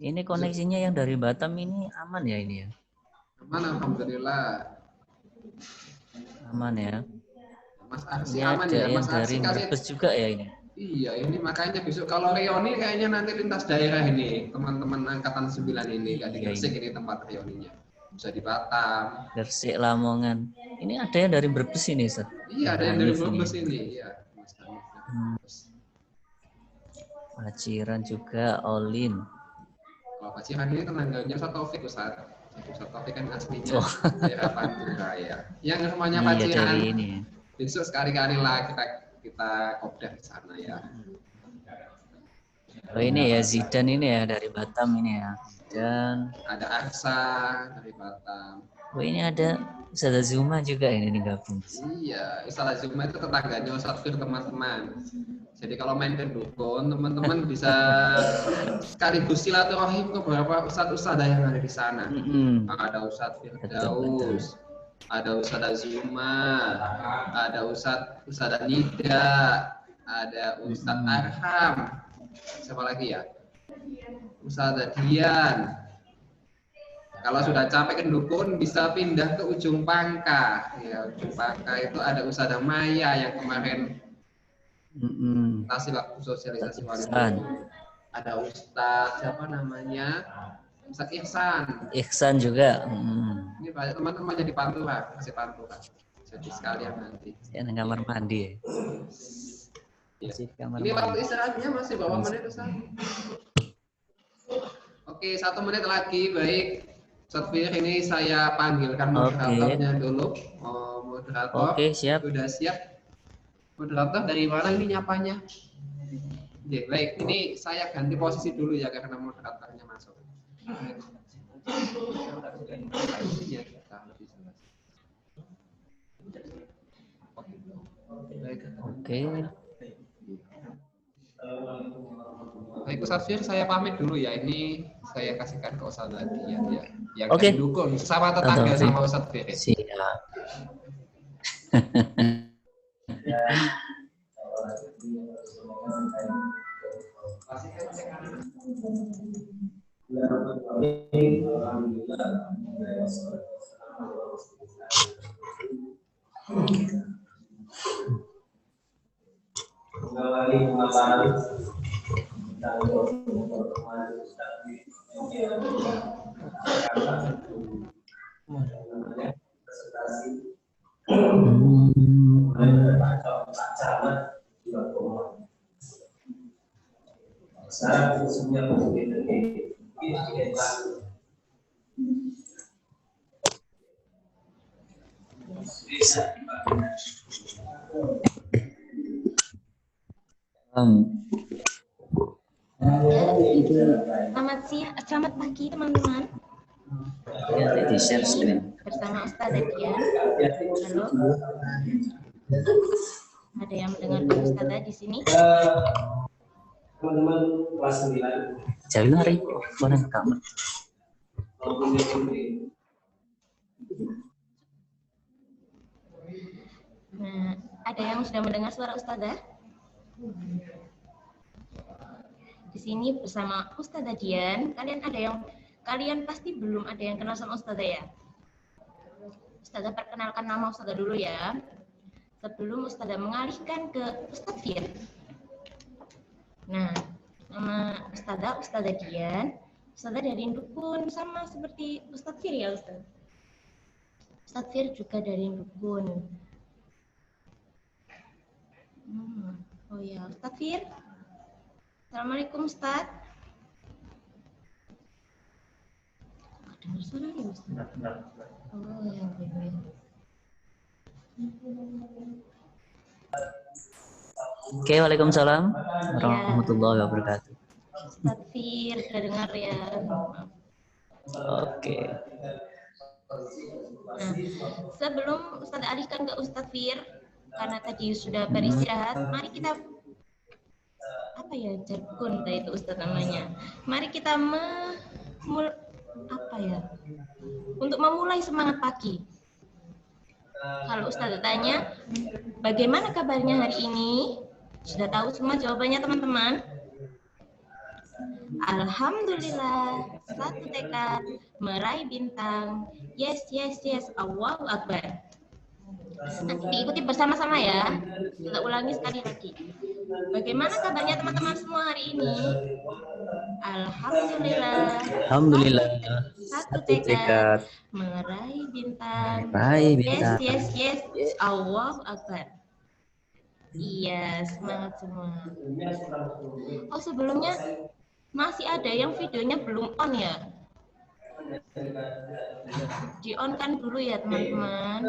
Ini koneksinya yang dari Batam ini aman ya ini ya? Aman, alhamdulillah. Aman ya. Mas Arsi Ini aman ada ya, yang Mas Arsi dari kasih. Brebes juga ya ini. Iya, ini makanya besok kalau reuni kayaknya nanti lintas daerah ini, teman-teman angkatan 9 ini, di Gresik ini tempat reuninya. Bisa di Batam. Gresik, Lamongan. Ini ada yang dari Brebes ini, Ustaz. Iya, ada yang dari Brebes ini. Iya, Mas Hanif. Paciran juga, Olin. Kalau Paciran ini temangganya Ustaz Taufik, Ustaz. Ustaz Taufik kan aslinya daerah Pantura ya. Yang semuanya Paciran. Dari ini. Besok sekali-kali lah kita kopdar di sana ya. Oh ini ya Zidan ini ya dari Batam ini ya. Dan ada Aksa dari Batam. Oh ini ada Ustaz Zuma juga ini gabung. Iya, Ustaz Zuma itu tetangganya Ustaz Fir teman-teman. Jadi kalau main ke dukun, teman-teman bisa sekaligus silaturahim ke beberapa ustadz-ustadzah yang ada di sana. Ada Ustadz Firdaus, ada Ustadz Zuma, ada Ustadz Nida, ada Ustadz Arham, siapa lagi ya? Ustadz Dian. Kalau sudah capek ke dukun bisa pindah ke ujung Pangka. Ya, ujung Pangka itu ada Ustadz Maya yang kemarin kasih waktu sosialisasi wali. Ada Ustadz siapa namanya? Ustadz Ihsan juga. Ini banyak teman-teman jadi pantura, kasih pantura. Jadi sekalian nanti. Ya, kamar mandi. Ya. Ini waktu istirahatnya masih berapa menit, Ustaz? Oke, 1 menit lagi, baik. Ustadz Fir, ini saya panggilkan moderatornya dulu. Moderator, Oke, siap. sudah siap? Moderator dari mana ini nyapanya? Oke, baik, ini saya ganti posisi dulu ya karena moderatornya masuk. Oke. Baik Ustadz Fir, saya pamit dulu ya. Ini saya kasihkan ke Ustadz Adian ya. Yang Oke. dukung sama tetangga sama Ustadz Fir. Siap. Selamat pagi teman-teman. Ya, di share screen. Bersama Ustadz Adian. Halo. Ada yang mendengarkan Ustadz di sini? Teman-teman kelas 9. Jauh hari, orang kamar. Nah, ada yang sudah mendengar suara Ustazah? Di sini bersama Ustazah Dian. Kalian pasti belum ada yang kenal sama Ustazah ya? Ustazah perkenalkan nama Ustazah dulu ya. Sebelum Ustazah mengalihkan ke Ustadz Fir. Nah, nama Ustazah Dian. Ustazah dari Dukun, sama seperti Ustadz Fir ya Ustazah. Ustadz Fir juga dari Dukun. Oh ya, Ustadz Fir. Assalamualaikum Ustadz. Dengar suara ya Ustadz? Oh ya, benar. Oke, waalaikumsalam warahmatullahi wabarakatuh. Ustadz Fir, sudah dengar ya? Oke. Nah, sebelum Ustadz alihkan ke Ustadz Fir, karena tadi sudah beristirahat, mari kita jargon itu Ustadz namanya. Mari kita untuk memulai semangat pagi. Kalau Ustadz tanya, bagaimana kabarnya hari ini? Sudah tahu semua jawabannya teman-teman? Alhamdulillah, satu tekad, meraih bintang. Yes, Allahu Akbar. Nanti diikuti bersama-sama ya. Kita ulangi sekali lagi. Bagaimana kabarnya teman-teman semua hari ini? Alhamdulillah. Satu tekad, meraih bintang. Yes, Allahu Akbar. Iya, semangat semua. Oh, sebelumnya masih ada yang videonya belum on ya? Di on kan dulu ya teman-teman.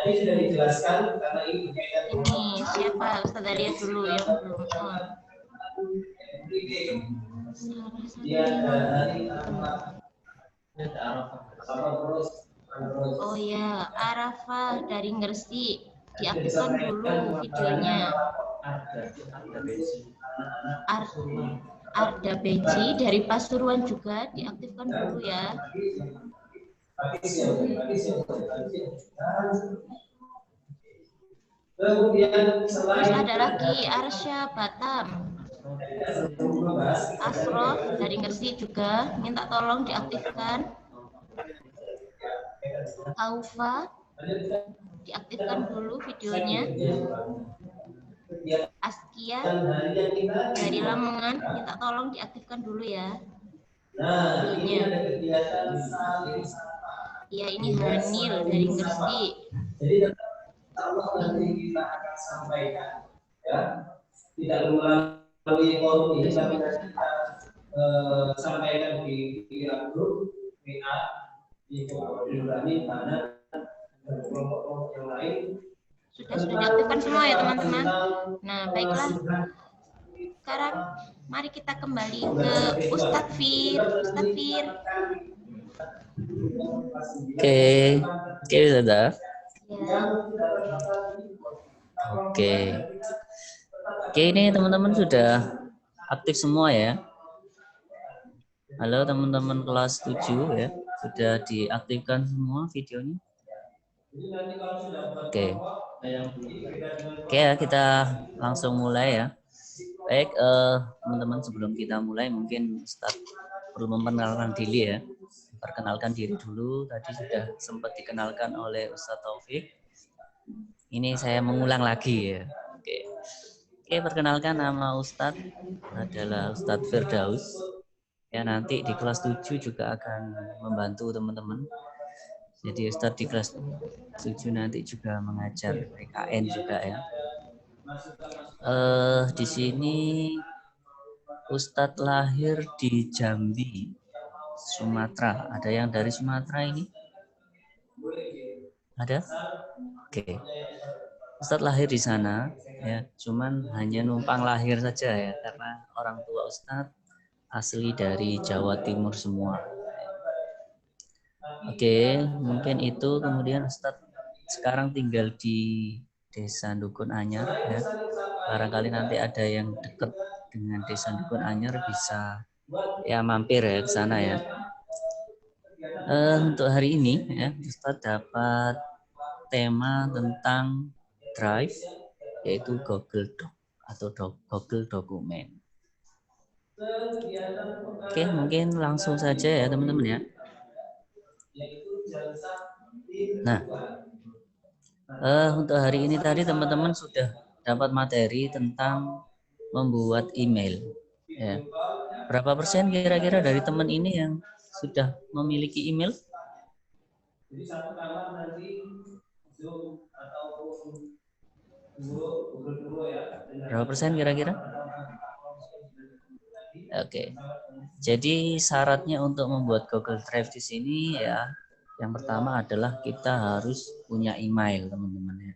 Jadi sudah dijelaskan karena ini siapa Ustazah lihat dulu yang belum on. Oh ya, Arafah dari Gresik, diaktifkan dulu videonya. Arda Beji dari Pasuruan juga diaktifkan dulu ya. Terus ada lagi Arsya Batam, Asrof dari Gresik juga minta tolong diaktifkan. Aufa diaktifkan dulu videonya. Askia dari Lamongan minta tolong diaktifkan dulu ya videonya. Ya, ini Hanil dari Gresik. Jadi Allah nanti kita akan sampaikan ya, tidak melalui forum ini tapi kita sampaikan di grup WA di Nurani mana kelompok-kelompok yang lain. Sudah diaktifkan semua ya teman-teman. Nah, baiklah. Sekarang mari kita kembali ke Ustadz Fir. Ustadz Fir. Oke, sudah. Ya. Oke, ini teman-teman sudah aktif semua ya. Halo teman-teman kelas 7 ya. Sudah diaktifkan semua videonya. Oke. Oke ya, kita langsung mulai ya. Baik, teman-teman sebelum kita mulai mungkin Ustadz perlu memperkenalkan diri ya. Perkenalkan diri dulu, tadi sudah sempat dikenalkan oleh Ustadz Taufik. Ini saya mengulang lagi ya. Oke, perkenalkan nama Ustadz adalah Ustadz Firdaus. Ya, nanti di kelas 7 juga akan membantu teman-teman. Jadi Ustadz di kelas 7 nanti juga mengajar PKN juga ya. Di sini Ustadz lahir di Jambi, Sumatera. Ada yang dari Sumatera ini? Ada? Oke. Ustadz lahir di sana ya, cuman hanya numpang lahir saja ya, karena orang tua Ustadz asli dari Jawa Timur semua. Oke, mungkin itu. Kemudian Ustadz sekarang tinggal di Desa Dukun Anyar ya. Barangkali nanti ada yang dekat dengan Desa Dukun Anyar bisa ya mampir ya ke sana ya. Untuk hari ini ya, Ustadz dapat tema tentang Drive, yaitu Google Doc atau Google Dokumen. Oke, mungkin langsung saja ya teman-teman ya. Nah, untuk hari ini tadi teman-teman sudah dapat materi tentang membuat email. Ya. Berapa persen kira-kira dari teman ini yang sudah memiliki email? Berapa persen kira-kira? Oke. Jadi syaratnya untuk membuat Google Drive di sini ya, yang pertama adalah kita harus punya email, teman-teman ya.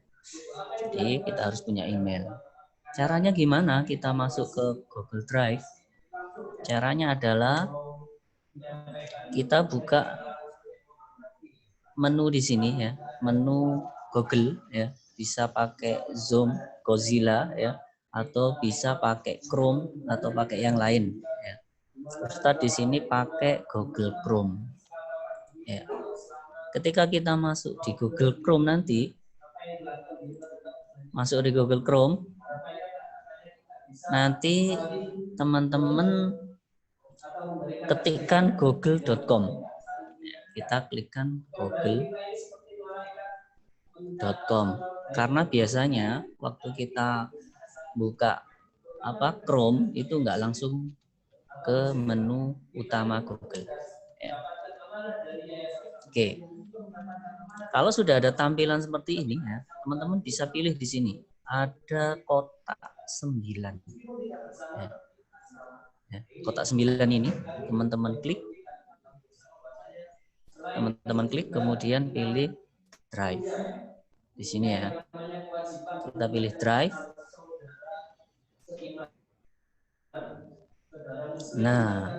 Jadi kita harus punya email. Caranya gimana kita masuk ke Google Drive? Caranya adalah kita buka menu di sini ya, menu Google ya, bisa pakai Zoom, Mozilla ya, atau bisa pakai Chrome atau pakai yang lain ya. Ustadz di sini pakai Google Chrome. Ya. Ketika kita masuk di Google Chrome nanti, masuk di Google Chrome, nanti teman-teman ketikkan google.com. Kita klikkan google.com. Karena biasanya waktu kita buka Chrome itu nggak langsung ke menu utama Google. Ya. Oke. Kalau sudah ada tampilan seperti ini ya, teman-teman bisa pilih di sini. Ada kotak 9. Ya, kotak 9 ini teman-teman klik. Teman-teman klik kemudian pilih Drive. Di sini ya. Kita pilih Drive. Nah,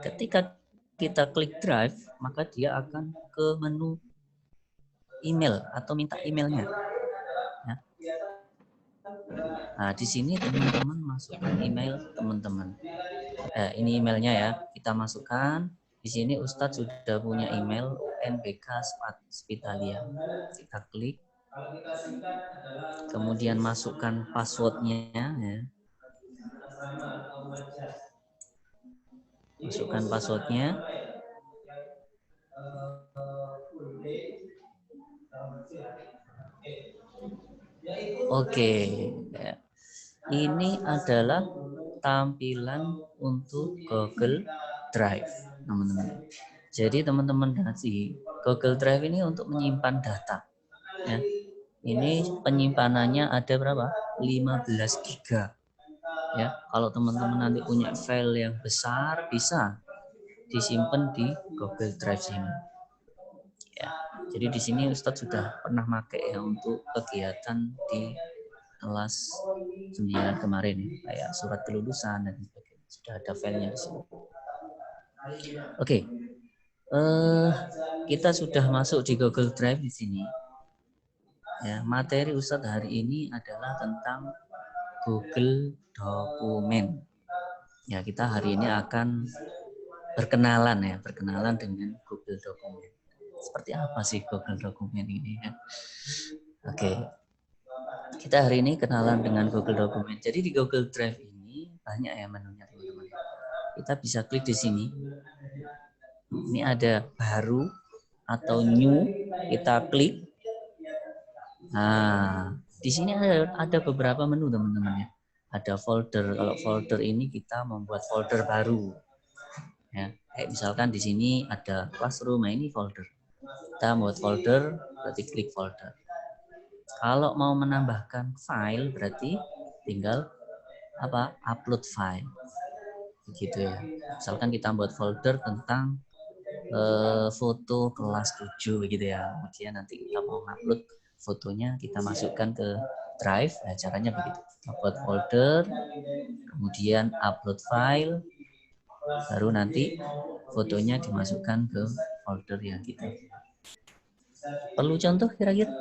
ketika kita klik Drive, maka dia akan ke menu email atau minta emailnya. Ya. Nah, di sini teman-teman masukkan email teman-teman. Ini emailnya ya, kita masukkan. Di sini Ustadz sudah punya email UNBK Spitalia. Kita klik. Kemudian masukkan passwordnya ya. Masukkan passwordnya. Oke. Ya. Ini adalah tampilan untuk Google Drive, teman-teman. Jadi teman-teman nanti Google Drive ini untuk menyimpan data. Ya. Ini penyimpanannya ada berapa? 15 GB. Ya, kalau teman-teman nanti punya file yang besar, bisa disimpan di Google Drive ini. Ya, jadi di sini Ustadz sudah pernah pakai ya untuk kegiatan di kelas 9 kemarin, kayak surat kelulusan dan sebagainya. Sudah ada filenya di sini. Oke, kita sudah masuk di Google Drive di sini. Ya, materi Ustadz hari ini adalah tentang Google Dokumen. Ya, kita hari ini akan berkenalan dengan Google Dokumen. Seperti apa sih Google Dokumen ini ya? Oke. Kita hari ini kenalan dengan Google Dokumen. Jadi di Google Drive ini banyak ya menunya teman-teman. Kita bisa klik di sini. Ini ada baru atau new, kita klik. Nah, di sini ada beberapa menu teman-teman ya. Ada folder. Kalau folder ini kita membuat folder baru. Ya, kayak misalkan di sini ada classroom, nah ini folder. Kita membuat folder, berarti klik folder. Kalau mau menambahkan file berarti tinggal upload file. Begitu ya. Misalkan kita buat folder tentang foto kelas 7 begitu ya. Kemudian nanti kita mau upload fotonya, kita masukkan ke Drive. Nah, caranya begitu. Kita buat folder, kemudian upload file, baru nanti fotonya dimasukkan ke folder yang kita. Perlu contoh kira-kira?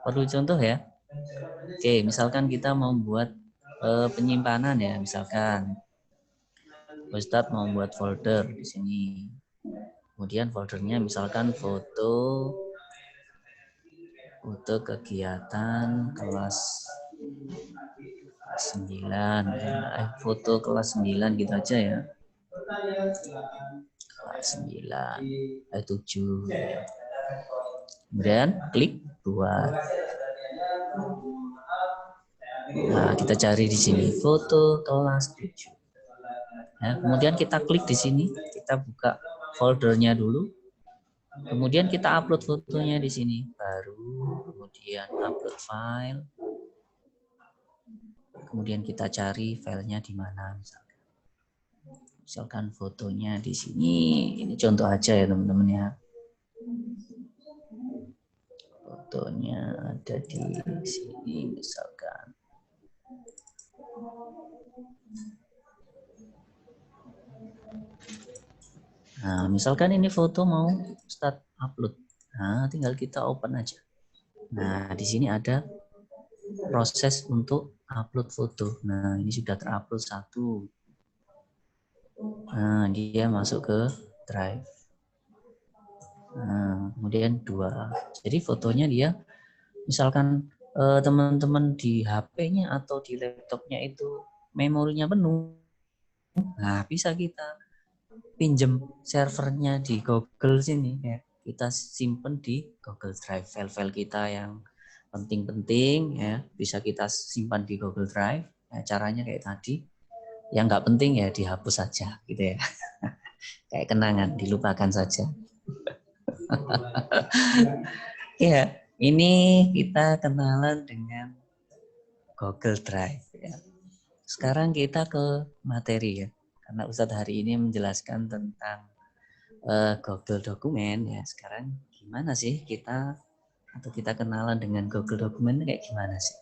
Perlu contoh ya? Oke, misalkan kita mau buat penyimpanan ya, misalkan Ustadz mau buat folder di sini. Kemudian foldernya misalkan foto kegiatan kelas 9, foto kelas 9 gitu aja ya. Kelas 9, 7 ya. Kemudian klik buat. Nah, kita cari di sini foto kelas 7. Nah, kemudian kita klik di sini, kita buka foldernya dulu. Kemudian kita upload fotonya di sini. Baru kemudian upload file. Kemudian kita cari filenya di mana misalkan. Misalkan fotonya di sini. Ini contoh aja ya teman-teman ya. Fotonya ada di sini misalkan. Nah, misalkan ini foto mau start upload. Nah, tinggal kita open aja. Nah, di sini ada proses untuk upload foto. Nah, ini sudah terupload 1. Nah, dia masuk ke Drive. Nah, kemudian 2. Jadi fotonya dia, misalkan teman-teman di HP-nya atau di laptopnya itu memorinya penuh. Nah, bisa kita pinjam servernya di Google sini ya. Kita simpen di Google Drive. File-file kita yang penting-penting ya bisa kita simpan di Google Drive. Nah, caranya kayak tadi. Yang nggak penting ya dihapus saja gitu ya. Kayak kenangan, dilupakan saja. Ya, ini kita kenalan dengan Google Drive ya. Sekarang kita ke materi ya. Karena Ustadz hari ini menjelaskan tentang Google Dokumen ya. Sekarang gimana sih kita kenalan dengan Google Dokumen kayak gimana sih?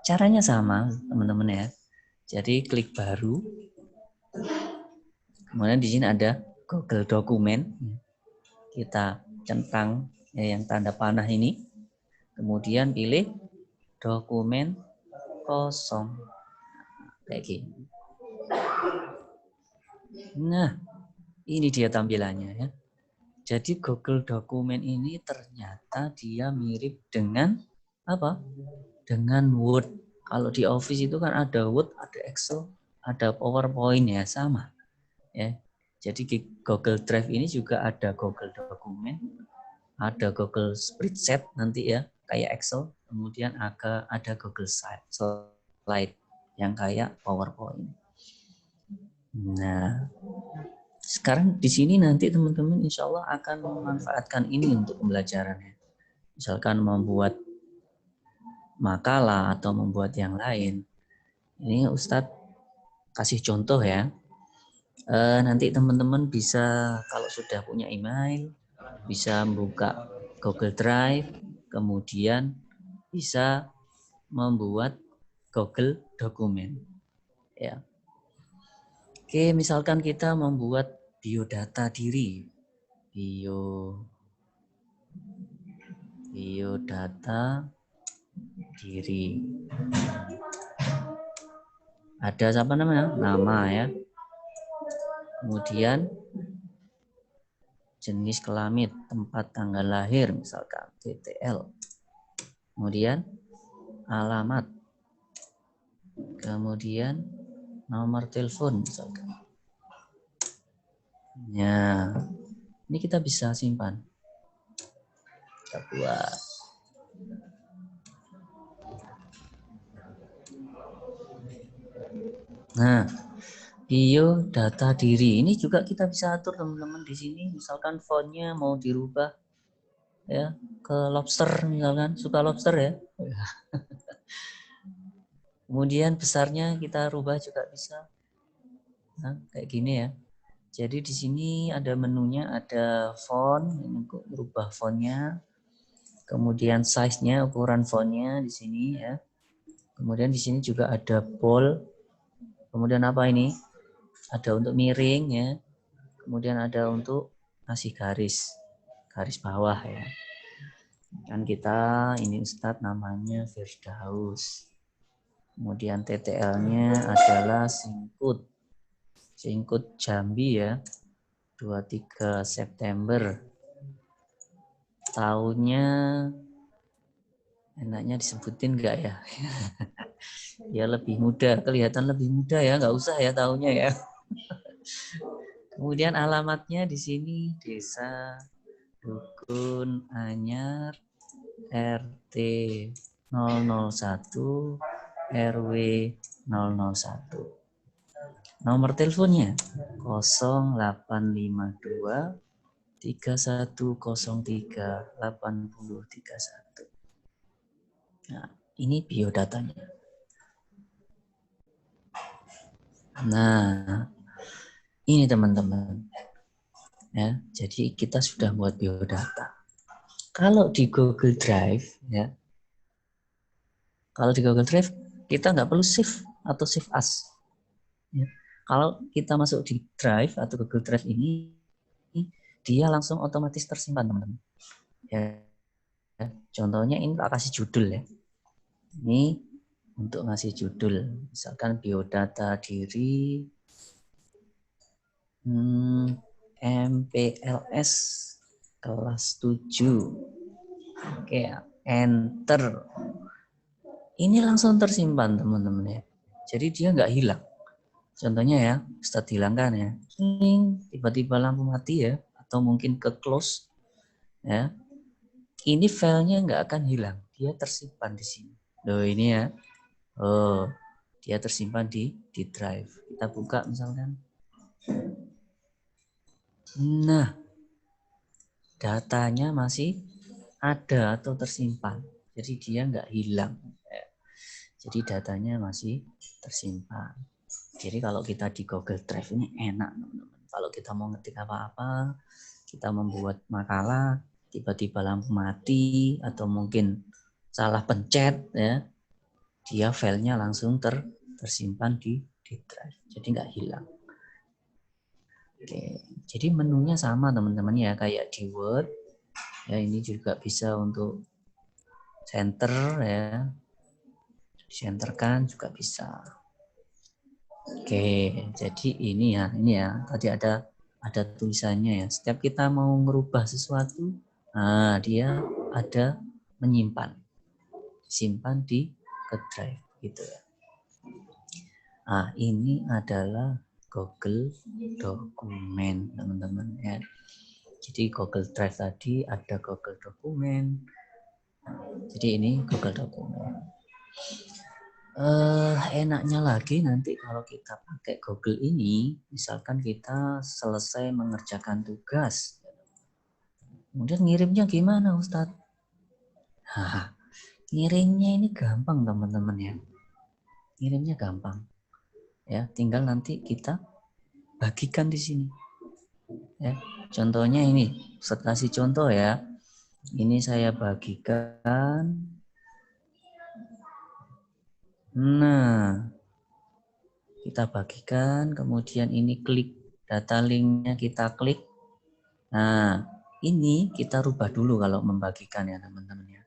Caranya sama teman-teman ya. Jadi klik baru. Kemudian di sini ada Google Dokumen. Kita centang ya, yang tanda panah ini. Kemudian pilih dokumen kosong. Kayak gini. Nah, ini dia tampilannya ya. Jadi Google Dokumen ini ternyata dia mirip dengan apa? Dengan Word. Kalau di Office itu kan ada Word, ada Excel, ada PowerPoint ya, sama. Ya. Jadi di Google Drive ini juga ada Google Dokumen, ada Google Spreadsheet nanti ya, kayak Excel, kemudian ada Google Slide yang kayak PowerPoint. Nah, sekarang di sini nanti teman-teman insya Allah akan memanfaatkan ini untuk pembelajarannya. misalkan membuat makalah atau membuat yang lain. Ini Ustadz kasih contoh ya. Nanti teman-teman bisa kalau sudah punya email bisa buka Google Drive, kemudian bisa membuat Google dokumen. Ya. Oke, misalkan kita membuat biodata diri, biodata diri. Ada apa namanya? Nama ya. Kemudian jenis kelamin, tempat tanggal lahir misalkan TTL. Kemudian alamat. Kemudian nomor telepon misalkan. Ya, ini kita bisa simpan. Kita buat. Nah, biodata diri ini juga kita bisa atur teman-teman di sini. Misalkan fontnya mau dirubah ya ke lobster misalkan, suka lobster ya. Kemudian besarnya kita rubah juga bisa. Nah, kayak gini ya. Jadi di sini ada menunya, ada font, ini kok berubah fontnya. Kemudian size-nya, ukuran fontnya di sini ya. Kemudian di sini juga ada bold. Kemudian apa ini? Ada untuk miring ya. Kemudian ada untuk kasih garis bawah ya. Kan kita ini Ustadz namanya Firdaus. Kemudian TTL-nya adalah Singkut Jambi ya. 23 September. Tahunnya enaknya disebutin enggak ya? Ya lebih muda, kelihatan lebih muda ya, nggak usah ya tahunnya ya. Kemudian alamatnya di sini Desa Dukun Anyar RT 001 RW 001. Nomor teleponnya 0852 3103 8031. Nah, ini biodatanya. Nah, ini teman-teman. Ya, jadi kita sudah buat biodata. Kalau di Google Drive ya. Kalau di Google Drive kita nggak perlu save atau save as. Ya. Kalau kita masuk di Drive atau Google Drive ini dia langsung otomatis tersimpan, teman-teman. Ya. Contohnya ini tak kasih judul ya. Ini untuk ngasih judul, misalkan biodata diri MPLS kelas 7. Oke, enter. Ini langsung tersimpan teman-teman ya. Jadi dia nggak hilang. Contohnya ya, Ustadz hilangkan ya. Tiba-tiba lampu mati ya, atau mungkin ke close ya. Ini filenya nggak akan hilang. Dia tersimpan di sini. Loh ini ya. Oh, dia tersimpan di drive. Kita buka misalkan. Nah, datanya masih ada atau tersimpan. Jadi dia nggak hilang. Jadi datanya masih tersimpan. Jadi kalau kita di Google Drive ini enak teman-teman. Kalau kita mau ngetik apa-apa, kita membuat makalah, tiba-tiba lampu mati atau mungkin salah pencet ya, dia filenya langsung tersimpan di Drive. Jadi nggak hilang. Oke, jadi menunya sama teman-teman ya kayak di Word. Ya ini juga bisa untuk center ya. Disenterkan juga bisa. Oke, jadi ini ya. Tadi ada tulisannya ya. Setiap kita mau merubah sesuatu, nah dia ada menyimpan. Simpan di Drive gitu ya. Nah, ini adalah Google Dokumen, teman-teman ya. Jadi Google Drive tadi ada Google Dokumen. Jadi ini Google Dokumen. Enaknya lagi nanti kalau kita pakai Google ini, misalkan kita selesai mengerjakan tugas, kemudian ngirimnya gimana Ustadz? Nah, ngirimnya ini gampang teman-teman ya. Ngirimnya gampang. Ya, tinggal nanti kita bagikan di sini. Ya, contohnya ini, Ustaz kasih contoh ya. Ini saya bagikan. Nah, kita bagikan, kemudian ini klik data linknya, kita klik. Nah, ini kita rubah dulu kalau membagikan ya teman-teman ya.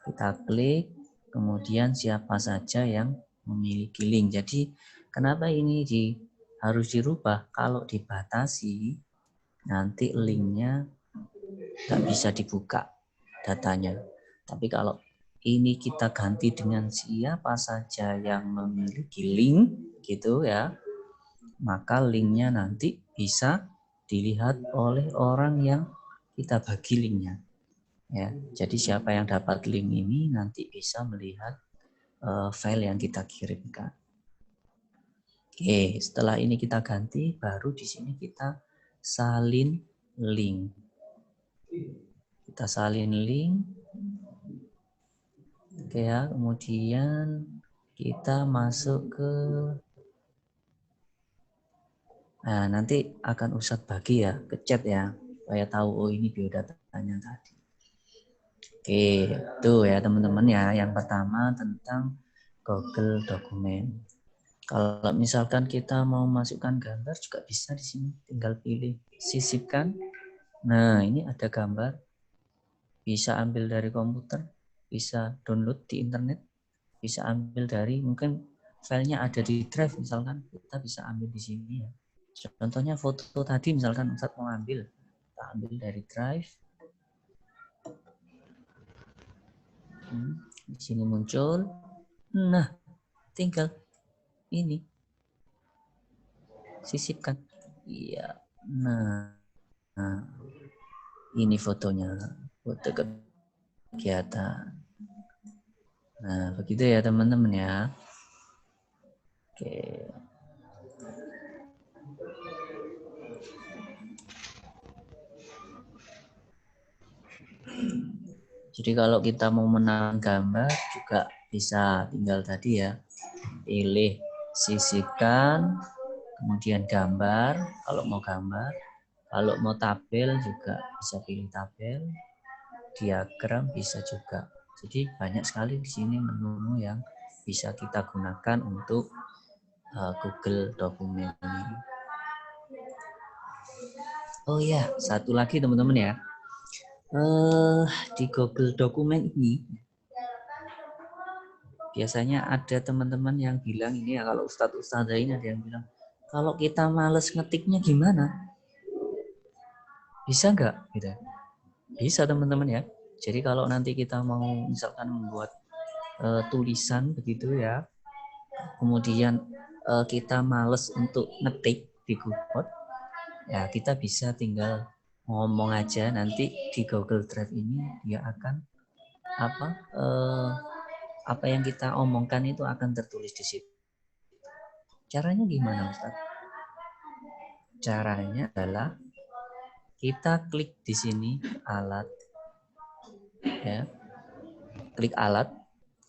Kita klik, kemudian siapa saja yang memiliki link. Jadi kenapa ini harus dirubah? Kalau dibatasi, nanti linknya nggak bisa dibuka datanya. Tapi kalau ini kita ganti dengan siapa saja yang memiliki link, gitu ya, maka linknya nanti bisa dilihat oleh orang yang kita bagi linknya. Ya, jadi siapa yang dapat link ini nanti bisa melihat file yang kita kirimkan. Oke, setelah ini kita ganti, baru di sini kita salin link. Kita salin link. Oke ya, kemudian kita masuk ke, nah nanti akan Ustadz bagi ya ke chat ya, supaya tahu oh ini biodatanya tadi. Oke, itu ya teman-teman ya. Yang pertama tentang Google Dokumen. Kalau misalkan kita mau masukkan gambar juga bisa di sini, tinggal pilih sisipkan. Nah, ini ada gambar. Bisa ambil dari komputer, bisa download di internet, bisa ambil dari mungkin filenya ada di drive misalkan, kita bisa ambil di sini ya. Contohnya foto tadi misalkan Ustadz mau ambil, kita ambil dari drive. Di sini muncul. Nah, tinggal ini sisipkan. Iya. Nah, ini fotonya, foto kegiatan. Nah, begitu ya teman-teman ya. Oke. Jadi kalau kita mau menampilkan gambar juga bisa, tinggal tadi ya, pilih sisipkan, kemudian gambar kalau mau gambar, kalau mau tabel juga bisa pilih tabel, diagram bisa juga. Jadi banyak sekali di sini menu yang bisa kita gunakan untuk Google Dokumen ini. Oh ya, satu lagi teman-teman ya. Di Google Dokumen ini biasanya ada teman-teman yang bilang ini ya, kalau Ustadz ini ada yang bilang kalau kita males ngetiknya gimana? Bisa nggak? Gitu. Bisa teman-teman ya. Jadi kalau nanti kita mau misalkan membuat tulisan begitu ya, kemudian kita males untuk ngetik di Google, ya kita bisa tinggal ngomong aja, nanti di Google Drive ini dia akan apa yang kita omongkan itu akan tertulis di situ. Caranya gimana Ustaz? Caranya adalah kita klik di sini alat, ya, klik alat,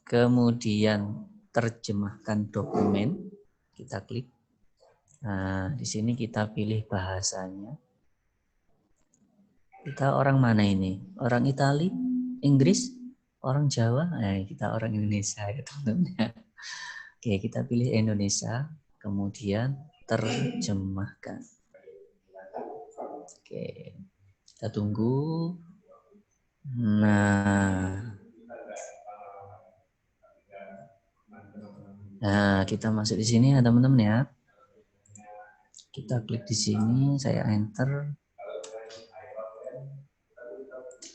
kemudian terjemahkan dokumen, kita klik. Nah, di sini kita pilih bahasanya. Kita orang mana ini? Orang Itali, Inggris, orang Jawa? Nah, kita orang Indonesia ya teman-teman. Oke, kita pilih Indonesia, kemudian terjemahkan. Oke, kita tunggu. Nah, kita masuk di sini ya teman-teman ya. Kita klik di sini, saya enter.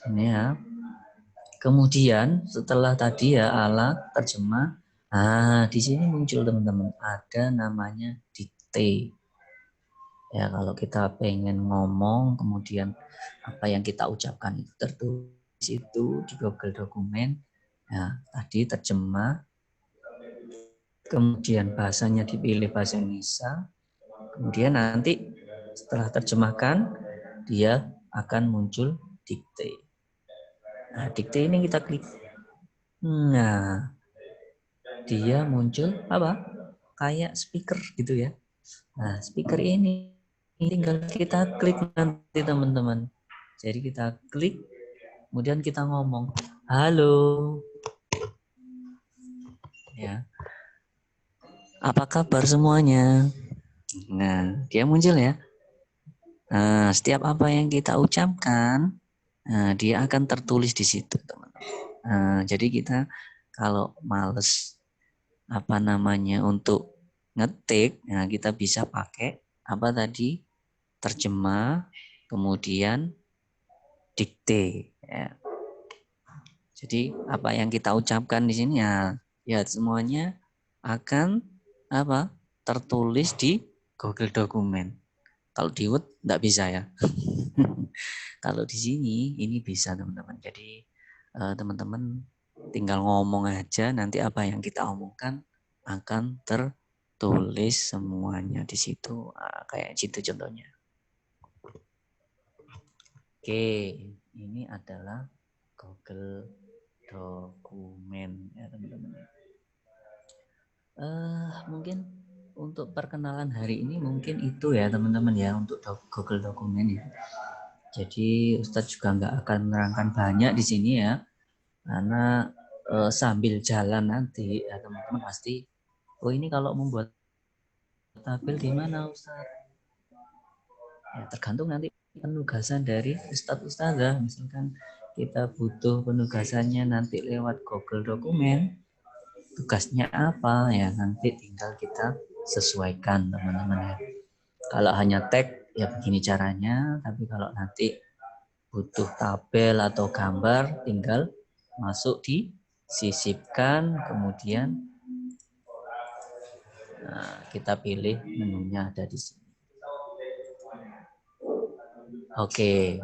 Ini ya. Kemudian setelah tadi ya alat terjemah, nah di sini muncul teman-teman ada namanya dikte. Ya kalau kita pengen ngomong kemudian apa yang kita ucapkan itu tertulis itu di Google Dokumen. Nah tadi terjemah, kemudian bahasanya dipilih bahasa Indonesia, kemudian nanti setelah terjemahkan dia akan muncul dikte. Nah, dikte ini kita klik. Nah, dia muncul apa? Kayak speaker gitu ya. Nah, speaker ini tinggal kita klik nanti teman-teman. Jadi kita klik, kemudian kita ngomong, halo, ya, apa kabar semuanya? Nah, dia muncul ya. Nah, setiap apa yang kita ucapkan, nah, dia akan tertulis di situ, teman-teman. Nah, jadi kita kalau males apa namanya untuk ngetik, nah kita bisa pakai apa tadi, terjemah, kemudian dikte. Ya. Jadi apa yang kita ucapkan di sini ya semuanya akan apa tertulis di Google Dokumen. Kalau di Word nggak bisa ya. Kalau di sini ini bisa teman-teman. Jadi teman-teman tinggal ngomong aja, nanti apa yang kita omongkan akan tertulis semuanya di situ. Nah, kayak gitu contohnya. Oke, ini adalah Google Dokumen ya teman-teman. Mungkin untuk perkenalan hari ini mungkin itu ya teman-teman ya untuk Google Dokumen ya. Jadi Ustadz juga nggak akan menerangkan banyak di sini ya, karena sambil jalan nanti ya teman-teman pasti, oh ini kalau membuat tabel gimana Ustadz? Ya tergantung nanti penugasan dari Ustadz-Ustadzah. Misalkan kita butuh penugasannya nanti lewat Google Dokumen, tugasnya apa ya nanti tinggal kita sesuaikan teman-teman ya. Kalau hanya tag ya begini caranya, tapi kalau nanti butuh tabel atau gambar tinggal masuk disisipkan, kemudian kita pilih menunya ada di sini. Oke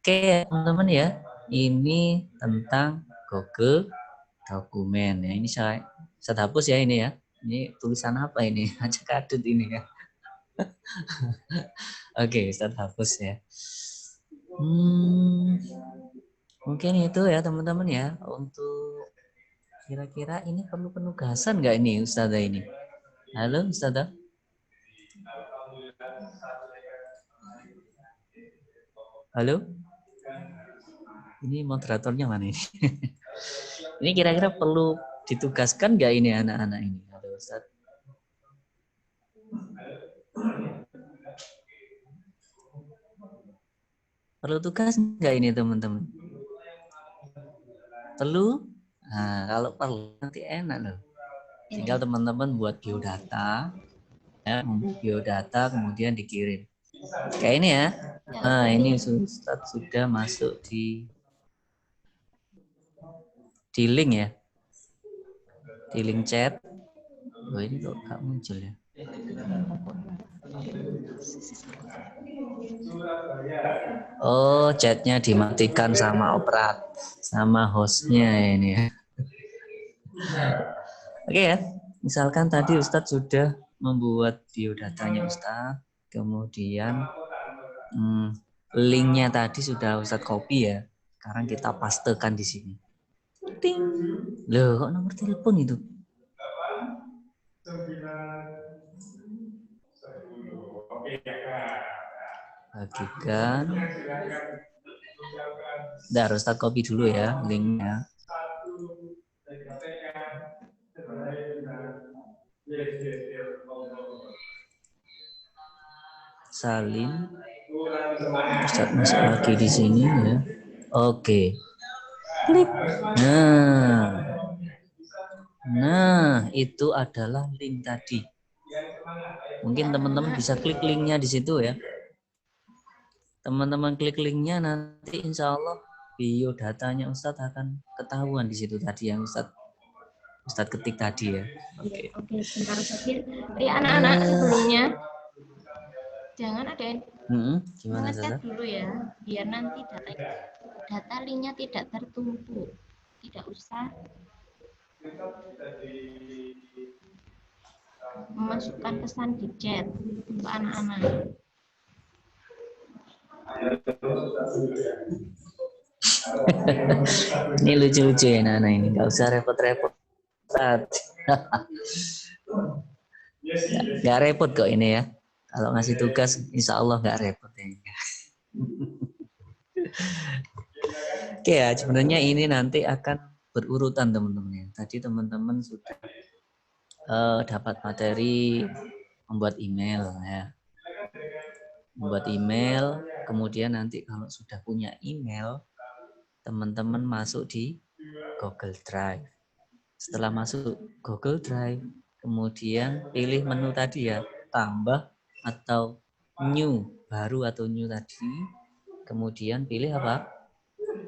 teman-teman ya, ini tentang Google Dokumen ya. Ini saya hapus ya ini ya. Ini tulisan apa ini? Aja kadut ini ya. Oke, saya hapus ya. Mungkin itu ya teman-teman ya. Untuk kira-kira ini perlu penugasan nggak ini Ustazah ini? Halo Ustazah. Halo. Ini moderatornya mana ini? Ini kira-kira perlu ditugaskan nggak ini anak-anak ini? Halo Ustaz. Perlu tugas nggak ini teman-teman? Perlu? Nah, kalau perlu nanti enak loh. Tinggal teman-teman buat biodata, ya, membuat biodata kemudian dikirim. Kayak ini ya. Nah, ini Ustaz sudah masuk di link ya. Di link chat. Oh, ini kok nggak muncul ya? Oh, chatnya dimatikan sama sama hostnya ini ya. Oke ya, misalkan tadi Ustadz sudah membuat biodatanya Ustadz, kemudian linknya tadi sudah Ustadz copy ya. Sekarang kita pastekan di sini. Ting. Loh, kok nomor telepon itu? Bagikan. Bentar, Ustadz copy dulu ya linknya. Salin. Ustadz masuk lagi di sini ya. Oke. Klik. Nah, itu adalah link tadi. Mungkin teman-teman bisa klik linknya di situ ya. Teman-teman klik linknya, nanti insya Allah biodatanya Ustadz akan ketahuan di situ tadi yang Ustadz ketik tadi ya. Oke. Oke, sebentar Ustadz. Ya anak-anak sebelumnya jangan ada yang mengecek dulu ya, biar nanti data linknya tidak tertumpuk. Tidak usah memasukkan pesan di chat untuk anak-anak. Ini lucu-lucu ya Nana ini, nggak usah repot-repot. Nggak repot kok ini ya. Kalau ngasih tugas, insya Allah nggak repot ya. Oke ya, sebenarnya ini nanti akan berurutan teman-teman. Tadi teman-teman sudah dapat materi membuat email ya. Membuat email, kemudian nanti kalau sudah punya email, teman-teman masuk di Google Drive. Setelah masuk Google Drive, kemudian pilih menu tadi ya, tambah atau new, baru atau new tadi. Kemudian pilih apa?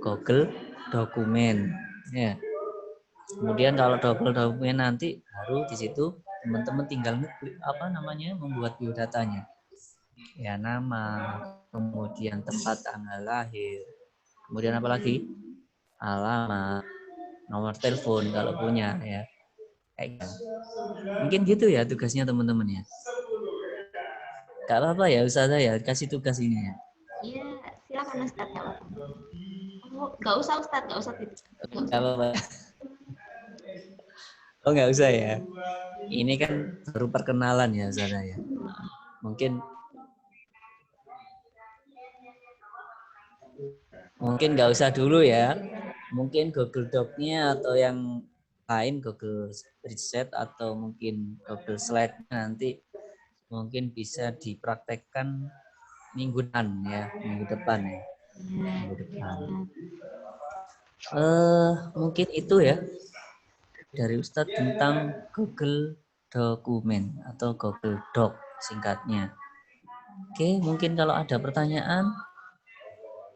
Google Dokumen. Ya. Kemudian kalau Google Dokumen nanti baru di situ teman-teman tinggal membuat biodatanya. Ya, nama, kemudian tempat tanggal lahir, kemudian apa lagi? Alamat, nomor telepon kalau punya ya. Mungkin gitu ya tugasnya teman-teman ya. Gak apa-apa ya Ustazah ya, kasih tugas ini ya. Iya, silakan Ustaz. Gak usah Ustaz, gak usah. Gak apa-apa. Oh nggak usah ya. Ini kan baru perkenalan ya Ustazah ya. Mungkin nggak usah dulu ya. Mungkin Google Doc-nya atau yang lain, Google Spreadsheet atau mungkin Google Slide nanti mungkin bisa dipraktekkan minggu depan ya, minggu depan ya. Minggu depan. Mungkin itu ya dari Ustadz tentang Google Dokumen atau Google Doc singkatnya. Oke, mungkin kalau ada pertanyaan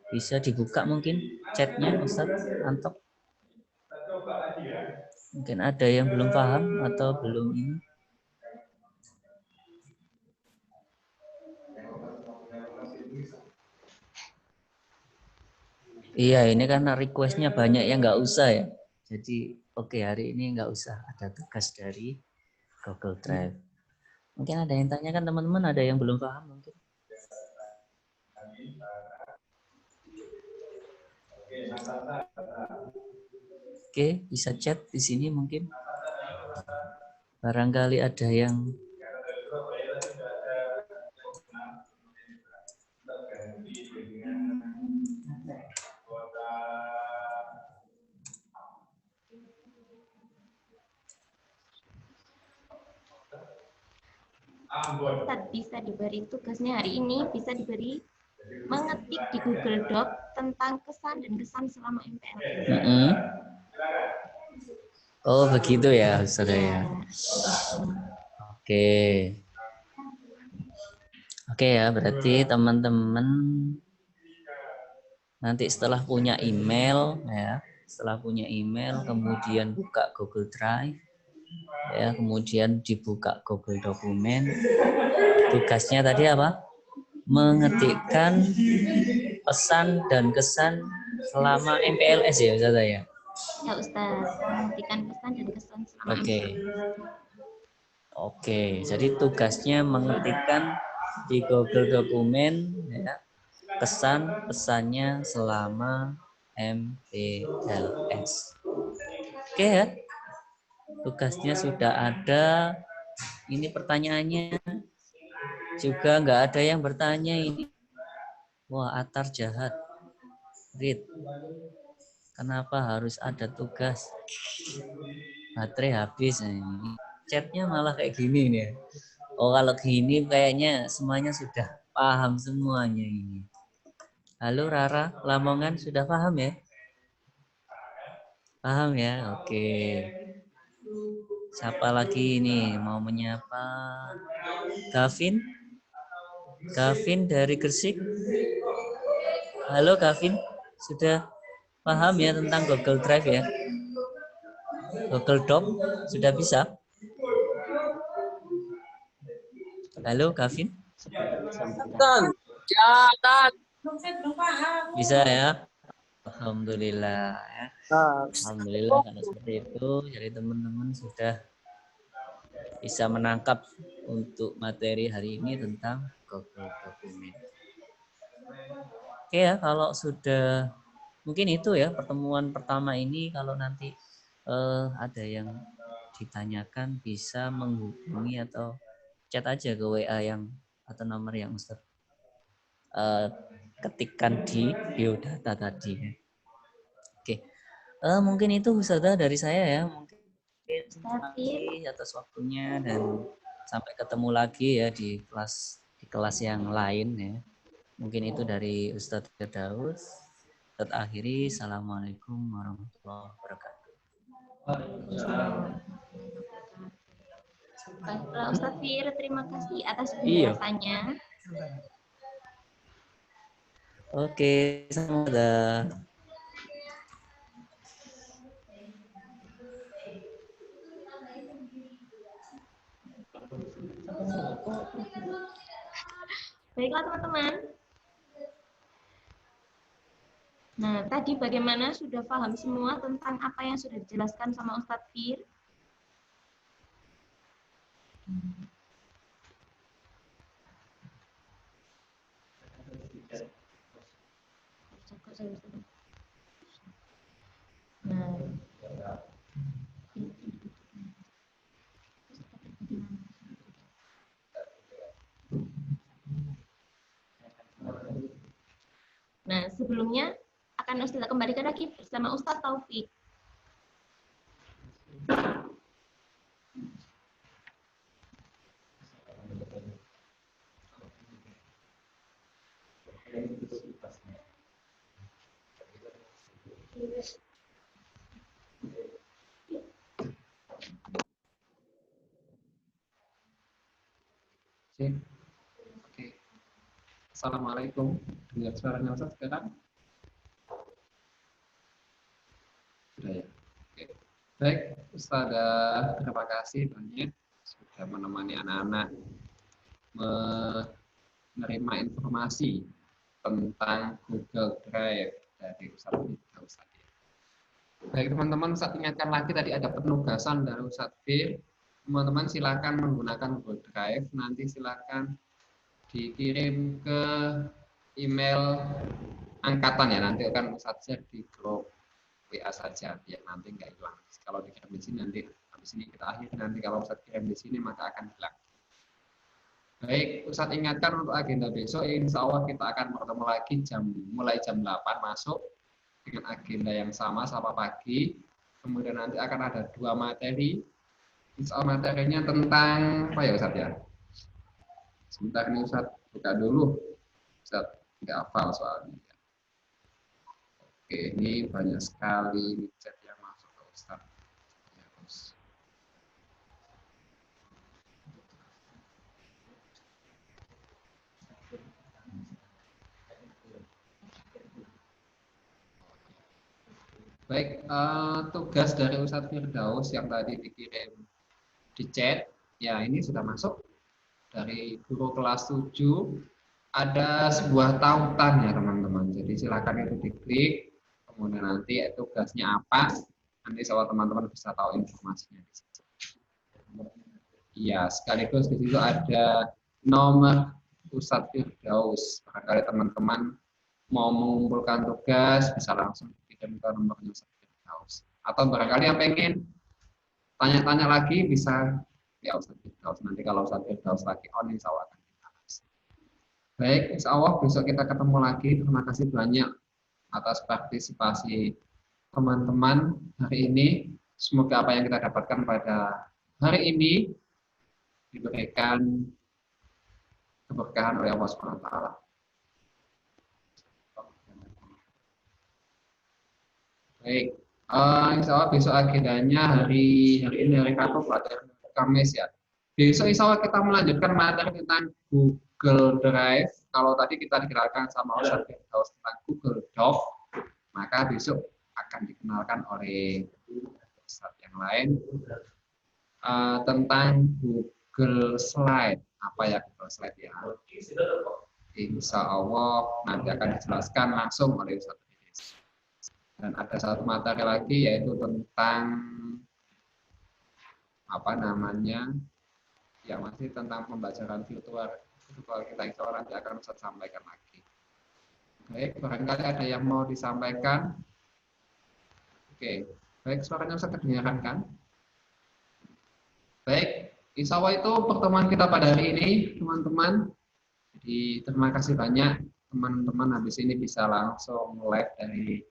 bisa dibuka mungkin chatnya Ustadz Antok. Mungkin ada yang belum paham atau belum ini. Iya, ini karena requestnya banyak yang nggak usah ya. Jadi oke, hari ini nggak usah ada tugas dari Google Drive. Mungkin ada yang tanya kan teman-teman, ada yang belum paham mungkin. Oke, bisa chat di sini mungkin. Barangkali ada yang Ustaz, bisa diberi tugasnya hari ini, bisa diberi mengetik di Google Doc tentang kesan dan kesan selama MPLS. Oh begitu ya Ustaz ya. Oke ya, berarti teman-teman nanti setelah punya email ya, kemudian buka Google Drive ya, kemudian dibuka Google Dokumen. Tugasnya tadi apa? Mengetikkan pesan dan kesan selama MPLS ya Ustaz ya. Ya Ustaz, mengetikkan pesan dan kesan selama MPLS. Oke, jadi tugasnya mengetikkan di Google Dokumen ya, pesan-pesannya selama MPLS. Oke ya, tugasnya sudah ada. Ini pertanyaannya juga nggak ada yang bertanya ini. Wah, Atar jahat. Read. Kenapa harus ada tugas? Baterai habis ini. Chatnya malah kayak gini nih. Oh kalau gini kayaknya semuanya sudah paham semuanya ini. Halo Rara, Lamongan sudah paham ya? Paham ya? Oke. Siapa lagi ini mau menyapa? Gavin? Gavin dari Gresik. Halo Gavin, sudah paham ya tentang Google Drive ya? Google Doc sudah bisa? Halo Gavin. Bisa ya? Alhamdulillah ya. Alhamdulillah kalau seperti itu, jadi teman-teman sudah bisa menangkap untuk materi hari ini tentang Google Dokumen. Oke ya, kalau sudah mungkin itu ya pertemuan pertama ini. Kalau nanti ada yang ditanyakan bisa menghubungi atau chat aja ke WA yang atau nomor yang Ustaz ketikkan di biodata tadi. Oke, mungkin itu Ustazah dari saya ya. Mungkin terima kasih atas waktunya dan sampai ketemu lagi ya di kelas yang lain ya. Mungkin itu dari Ustadz Firdaus. Ustadz akhiri, Assalamualaikum warahmatullahi wabarakatuh. Baiklah Ustadz Fir, terima kasih atas penjelasannya. Oke, semoga. Baiklah teman-teman. Nah, tadi bagaimana, sudah paham semua tentang apa yang sudah dijelaskan sama Ustadz Fir? Nah, sebelumnya akan Ustaz kembalikan lagi bersama Ustadz Taufik. Oke. Assalamualaikum. Dengar suaranya Ustaz sekarang? Sudah ya. Oke. Baik, Ustazah, terima kasih banyak sudah menemani anak-anak menerima informasi tentang Google Drive dari Ustadz Firdaus tadi. Baik teman-teman, saya ingatkan lagi tadi ada penugasan dari Ustadz Fir. Teman-teman silakan menggunakan Google Drive, nanti silakan dikirim ke email angkatan ya, nanti akan Ustadz share di grup WA saja biar nanti nggak hilang. Kalau dikirim di sini nanti habis ini kita akhiri, nanti kalau Ustadz kirim di sini maka akan hilang. Baik, Ustadz ingatkan untuk agenda besok, insya Allah kita akan bertemu lagi mulai jam 8 masuk dengan agenda yang sama pagi. Kemudian nanti akan ada 2 materi. Insya Allah materinya tentang apa ya Ustadz ya? Sebentar ini Ustadz buka dulu. Ustadz tidak hafal soalnya. Oke, ini banyak sekali chat yang masuk ke Ustadz. Baik, tugas dari Ustadz Firdaus yang tadi dikirim di chat, ya ini sudah masuk dari guru kelas 7. Ada sebuah tautan ya teman-teman, jadi silakan itu diklik, kemudian nanti tugasnya apa, nanti sama teman-teman bisa tahu informasinya di situ. Ya, sekaligus di situ ada nomor Ustadz Firdaus, barangkali teman-teman mau mengumpulkan tugas bisa langsung kirim ke nomornya Ustadz Firdaus. Atau barangkali yang pengen tanya-tanya lagi bisa ya Ustadz Firdaus. Nanti kalau Ustadz Firdaus lagi on, insya Allah akan kita bahas. Baik, insya Allah besok kita ketemu lagi. Terima kasih banyak atas partisipasi teman-teman hari ini. Semoga apa yang kita dapatkan pada hari ini diberikan keberkahan oleh Allah Subhanahu wa taala. Baik, insya Allah besok agendanya hari ini hari Rabu atau Kamis ya. Besok insya Allah kita melanjutkan materi tentang Google Drive. Kalau tadi kita dikenalkan sama Ustadz Firdaus tentang Google Doc, maka besok akan dikenalkan oleh Ustadz yang lain tentang Google Slide. Apa ya Google Slide ya? Insya Allah nanti akan dijelaskan langsung oleh Ustadz. Dan ada satu materi lagi yaitu tentang apa namanya, ya masih tentang pembelajaran virtual kita, insya Allah nanti akan Ustadz sampaikan lagi. Baik, barangkali ada yang mau disampaikan. Oke, baik, suaranya bisa terdengarkan kan? Baik, insya Allah itu pertemuan kita pada hari ini, teman-teman. Jadi terima kasih banyak teman-teman, habis ini bisa langsung live dari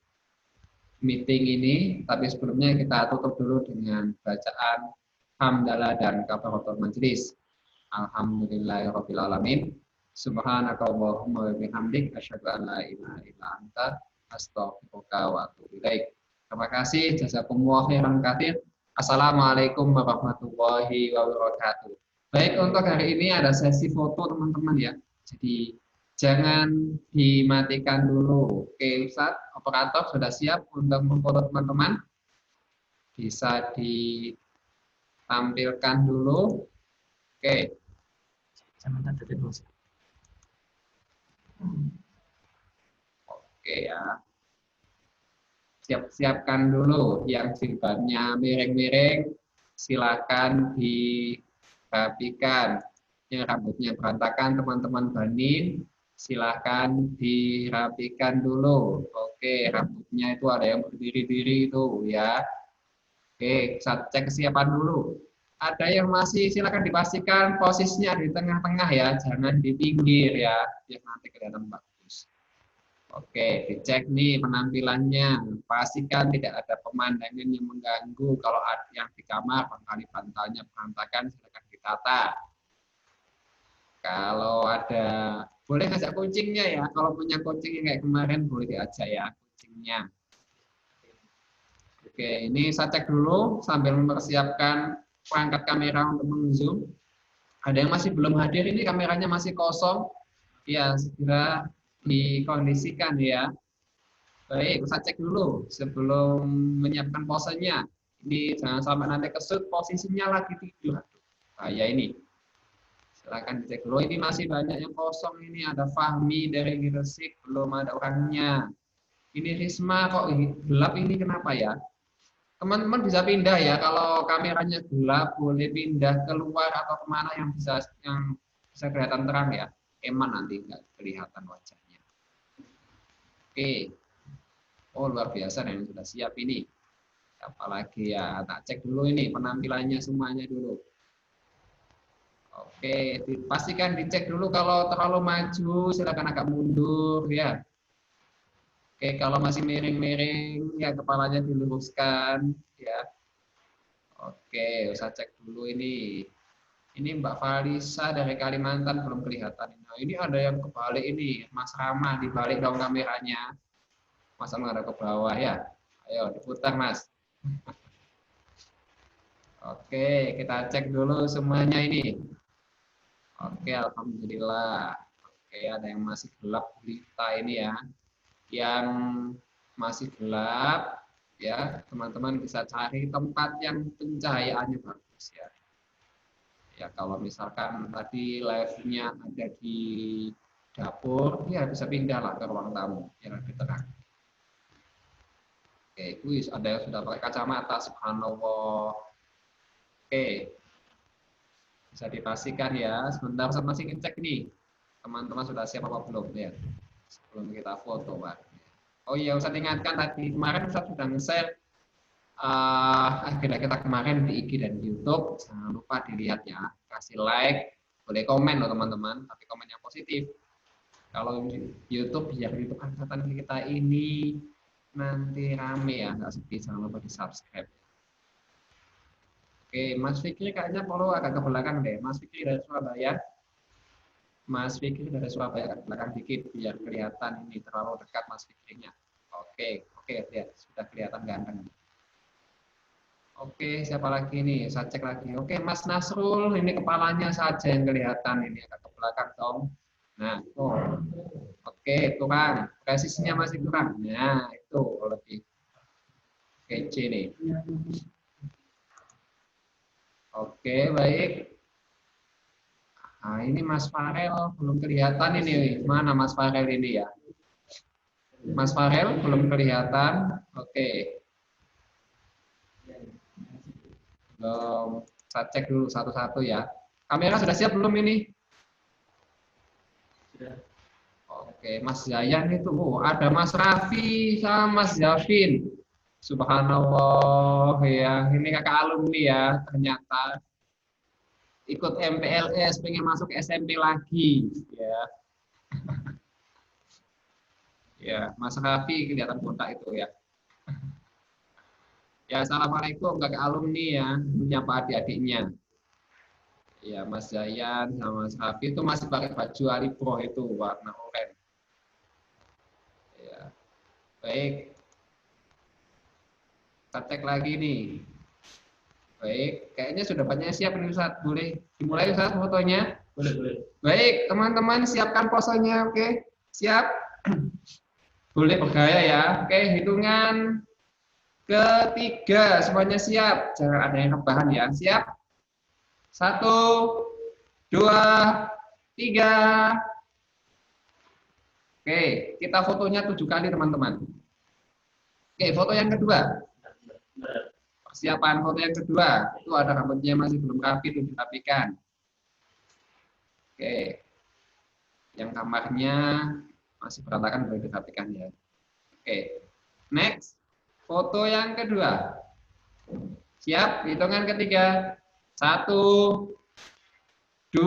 meeting ini, tapi sebelumnya kita tutup dulu dengan bacaan hamdalah dan kafaratul majelis. Alhamdulillahirabbil alamin. Subhanakallahumma wa bihamdik asyhadu an la ilaha illa anta astaghfiruka wa atubu ilaik. Terima kasih, jazakumullah khairan katsir. Assalamualaikum warahmatullahi wabarakatuh. Baik, untuk hari ini ada sesi foto teman-teman ya. Jadi jangan dimatikan dulu. Oke, Ustaz, operator sudah siap untuk memfoto teman-teman. Bisa ditampilkan dulu. Oke. Oke ya. Siap-siapkan dulu yang jilbabnya miring-miring, silakan dirapikan. Yang rambutnya berantakan teman-teman banin, silakan dirapikan dulu. Oke, rambutnya itu ada yang berdiri-diri itu ya. Oke, saya cek kesiapan dulu. Ada yang masih, silakan dipastikan posisinya di tengah-tengah ya, jangan di pinggir ya, biar nanti kelihatan bagus. Oke, dicek nih penampilannya, pastikan tidak ada pemandangan yang mengganggu. Kalau ada yang di kamar, barangkali bantalnya berantakan, silakan ditata. Kalau ada, boleh ngajak kucingnya ya, kalau punya kucing yang kayak kemarin boleh diajak ya kucingnya. Oke, ini saya cek dulu sambil mempersiapkan perangkat kamera untuk meng-zoom. Ada yang masih belum hadir, ini kameranya masih kosong. Ya, segera dikondisikan ya. Baik, saya cek dulu sebelum menyiapkan posenya. Ini jangan sampai nanti kesut, posisinya lagi tidur. Bahaya ini. Silakan dicek dulu. Ini masih banyak yang kosong. Ini ada Fahmi dari Gresik, belum ada orangnya. Ini Risma kok gelap ini kenapa ya? Teman-teman bisa pindah ya, kalau kameranya gelap boleh pindah keluar atau kemana yang bisa kelihatan terang ya. Eman nanti nggak kelihatan wajahnya. Oke. Oh luar biasa, yang sudah siap ini. Apalagi ya, tak cek dulu ini penampilannya semuanya dulu. Oke, pastikan dicek dulu kalau terlalu maju silakan agak mundur ya. Oke, kalau masih miring-miring ya kepalanya diluruskan ya. Oke, saya cek dulu ini. Ini Mbak Valisa dari Kalimantan belum kelihatan. Nah, ini ada yang kebalik ini, Mas Rama dibalik dong kameranya. Masa menghadap ke bawah ya. Ayo diputar Mas. Oke, kita cek dulu semuanya ini. Oke, alhamdulillah. Oke, ada yang masih gelap gulita ini ya. Yang masih gelap ya, teman-teman bisa cari tempat yang pencahayaannya bagus ya. Ya kalau misalkan tadi live-nya ada di dapur, ya bisa pindah lah ke ruang tamu yang lebih terang. Oke, wis ada yang sudah pakai kacamata, subhanallah. Oke, bisa dipastikan ya. Sebentar saya masih ngecek nih, teman-teman sudah siap apa belum ya? Sebelum kita foto, Pak. Oh iya, Ustaz ingatkan tadi kemarin Ustaz sudah nge-share agenda kita kemarin di IG dan di YouTube. Jangan lupa dilihat ya. Kasih like, boleh komen loh teman-teman, tapi komen yang positif. Kalau di YouTube biar YouTube angkatan kita ini nanti rame ya, nggak sepi. Jangan lupa di subscribe. Oke, Mas Fikri kayaknya follow agak ke belakang deh. Mas Fikri dari Surabaya. Mas Fikri dari Surabaya agak belakang dikit biar kelihatan ini terlalu dekat Mas Fikrinya. Oke, lihat sudah kelihatan ganteng. Oke, siapa lagi nih? Saya cek lagi. Oke, Mas Nasrul, ini kepalanya saja yang kelihatan ini agak ke belakang dong. Nah, oke, kurang. Presisinya masih kurang. Nah, itu lebih kece nih. Oke, baik. Nah, ini Mas Farel belum kelihatan ini. Mana Mas Farel ini ya? Mas Farel belum kelihatan. Oke. Belum. Saya cek dulu satu-satu ya. Kamera sudah siap belum ini? Oke, Mas Yayan itu, ada Mas Raffi sama Mas Zavin. Subhanallah ya, ini kakak alumni ya, ternyata ikut MPLS, pengen masuk SMP lagi ya. Ya, Mas Raffi kelihatan kontak itu ya. Ya, assalamualaikum kakak alumni ya, menyapa adik-adiknya. Ya, Mas Zayan sama Mas Raffi itu masih pakai baju Alipro itu warna oranye. Ya, baik. Kita cek lagi nih. Baik, kayaknya sudah banyak siap nih Ustaz. Boleh dimulai Ustaz fotonya? Boleh. Baik, teman-teman siapkan posenya, oke? Siap? Boleh bergaya ya. Oke, hitungan ketiga semuanya siap. Jangan ada yang rebahan ya. Siap? 1, 2, 3. Oke, kita fotonya 7 kali teman-teman. Oke, foto yang kedua. Persiapan foto yang kedua. Itu ada rambutnya masih belum rapi, belum dirapikan. Oke. Yang kamarnya masih berantakan, boleh dirapikan ya. Oke. Next. Foto yang kedua. Siap? Hitungan ketiga. 1, 2,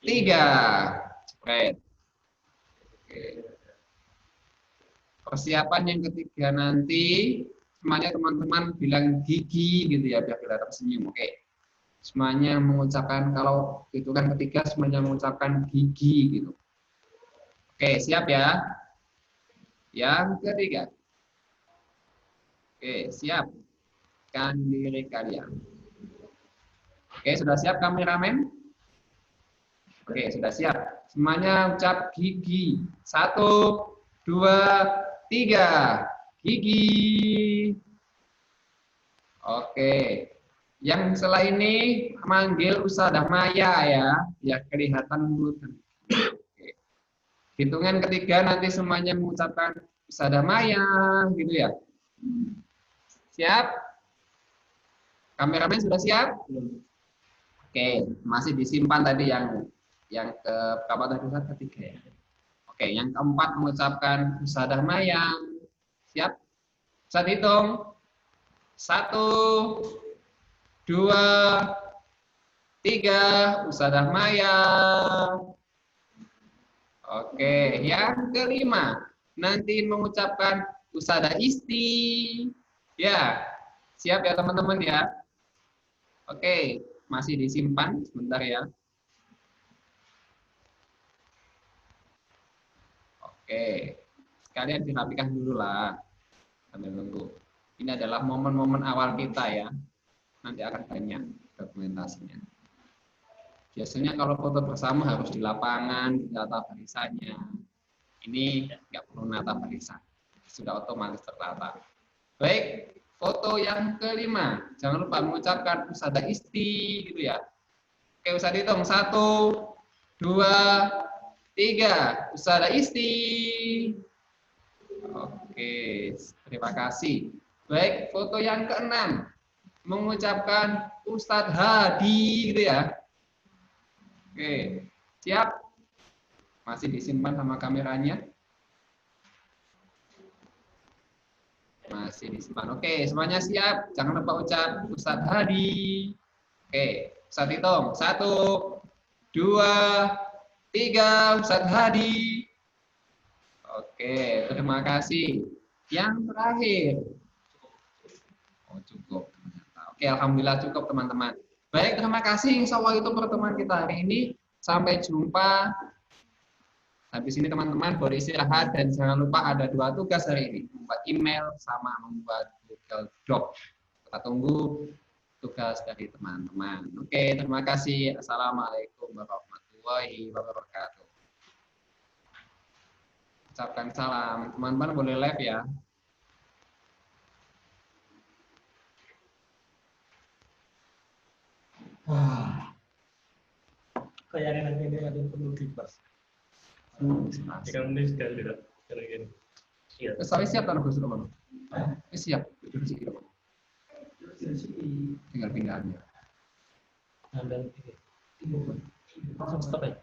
3. Spread. Oke. Persiapan yang ketiga nanti semuanya teman-teman bilang gigi gitu ya, biar kelihatan senyum. Oke. Semuanya mengucapkan, kalau hitungan ketiga semuanya mengucapkan gigi gitu. Oke, siap ya. Yang ketiga. Oke, siap. Kan diri kalian. Oke, sudah siap kameramen? Oke, sudah siap. Semuanya ucap gigi. 1, 2, 3. Gigi. Oke. Yang setelah ini manggil Ustadzah Maya ya. Ya kelihatan mulut. Oke. Hitungan ketiga nanti semuanya mengucapkan Ustadzah Maya gitu ya. Siap? Kameramen sudah siap? Oke, masih disimpan tadi yang ke berapa tadi Ustadz? Ketiga ya. Oke, yang keempat mengucapkan Ustadzah Maya. Siap? Ustadz hitung. 1, 2, 3. Ustadzah Maya. Oke, yang kelima nanti mengucapkan Ustadzah Isti. Ya, siap ya teman-teman ya. Oke, masih disimpan sebentar ya. Oke, sekalian dirapikan dulu lah sambil nunggu. Ini adalah momen-momen awal kita ya. Nanti akan banyak dokumentasinya. Biasanya kalau foto bersama harus di lapangan, ditata barisannya. Ini nggak perlu nata barisan, sudah otomatis tertata. Baik, foto yang kelima. Jangan lupa mengucapkan Ustadzah Isti gitu ya. Oke, Ustadz hitung. 1, 2, 3. Ustadzah Isti. Oke, terima kasih. Baik, foto yang keenam. Mengucapkan Ustadz Hadi gitu ya. Oke, siap? Masih disimpan sama kameranya? Masih disimpan. Oke, semuanya siap. Jangan lupa ucap Ustadz Hadi. Oke, Ustadz hitung. 1, 2, 3. Ustadz Hadi. Oke, terima kasih. Yang terakhir. Oh, cukup. Oke, alhamdulillah cukup teman-teman. Baik, terima kasih. Insya Allah itu pertemuan kita hari ini. Sampai jumpa. Habis ini teman-teman boleh istirahat dan jangan lupa ada 2 tugas hari ini. Membuat email sama membuat Google Doc. Kita tunggu tugas dari teman-teman. Oke, terima kasih. Assalamualaikum warahmatullahi wabarakatuh. Ucapkan salam. Teman-teman boleh live ya. Kayaknya nanti ini ada yang perlu dibahas. 3 menit sekali tidak. Saya siap kan Gus Roman? Siap. Tinggal pindahnya. Langsung stop ya.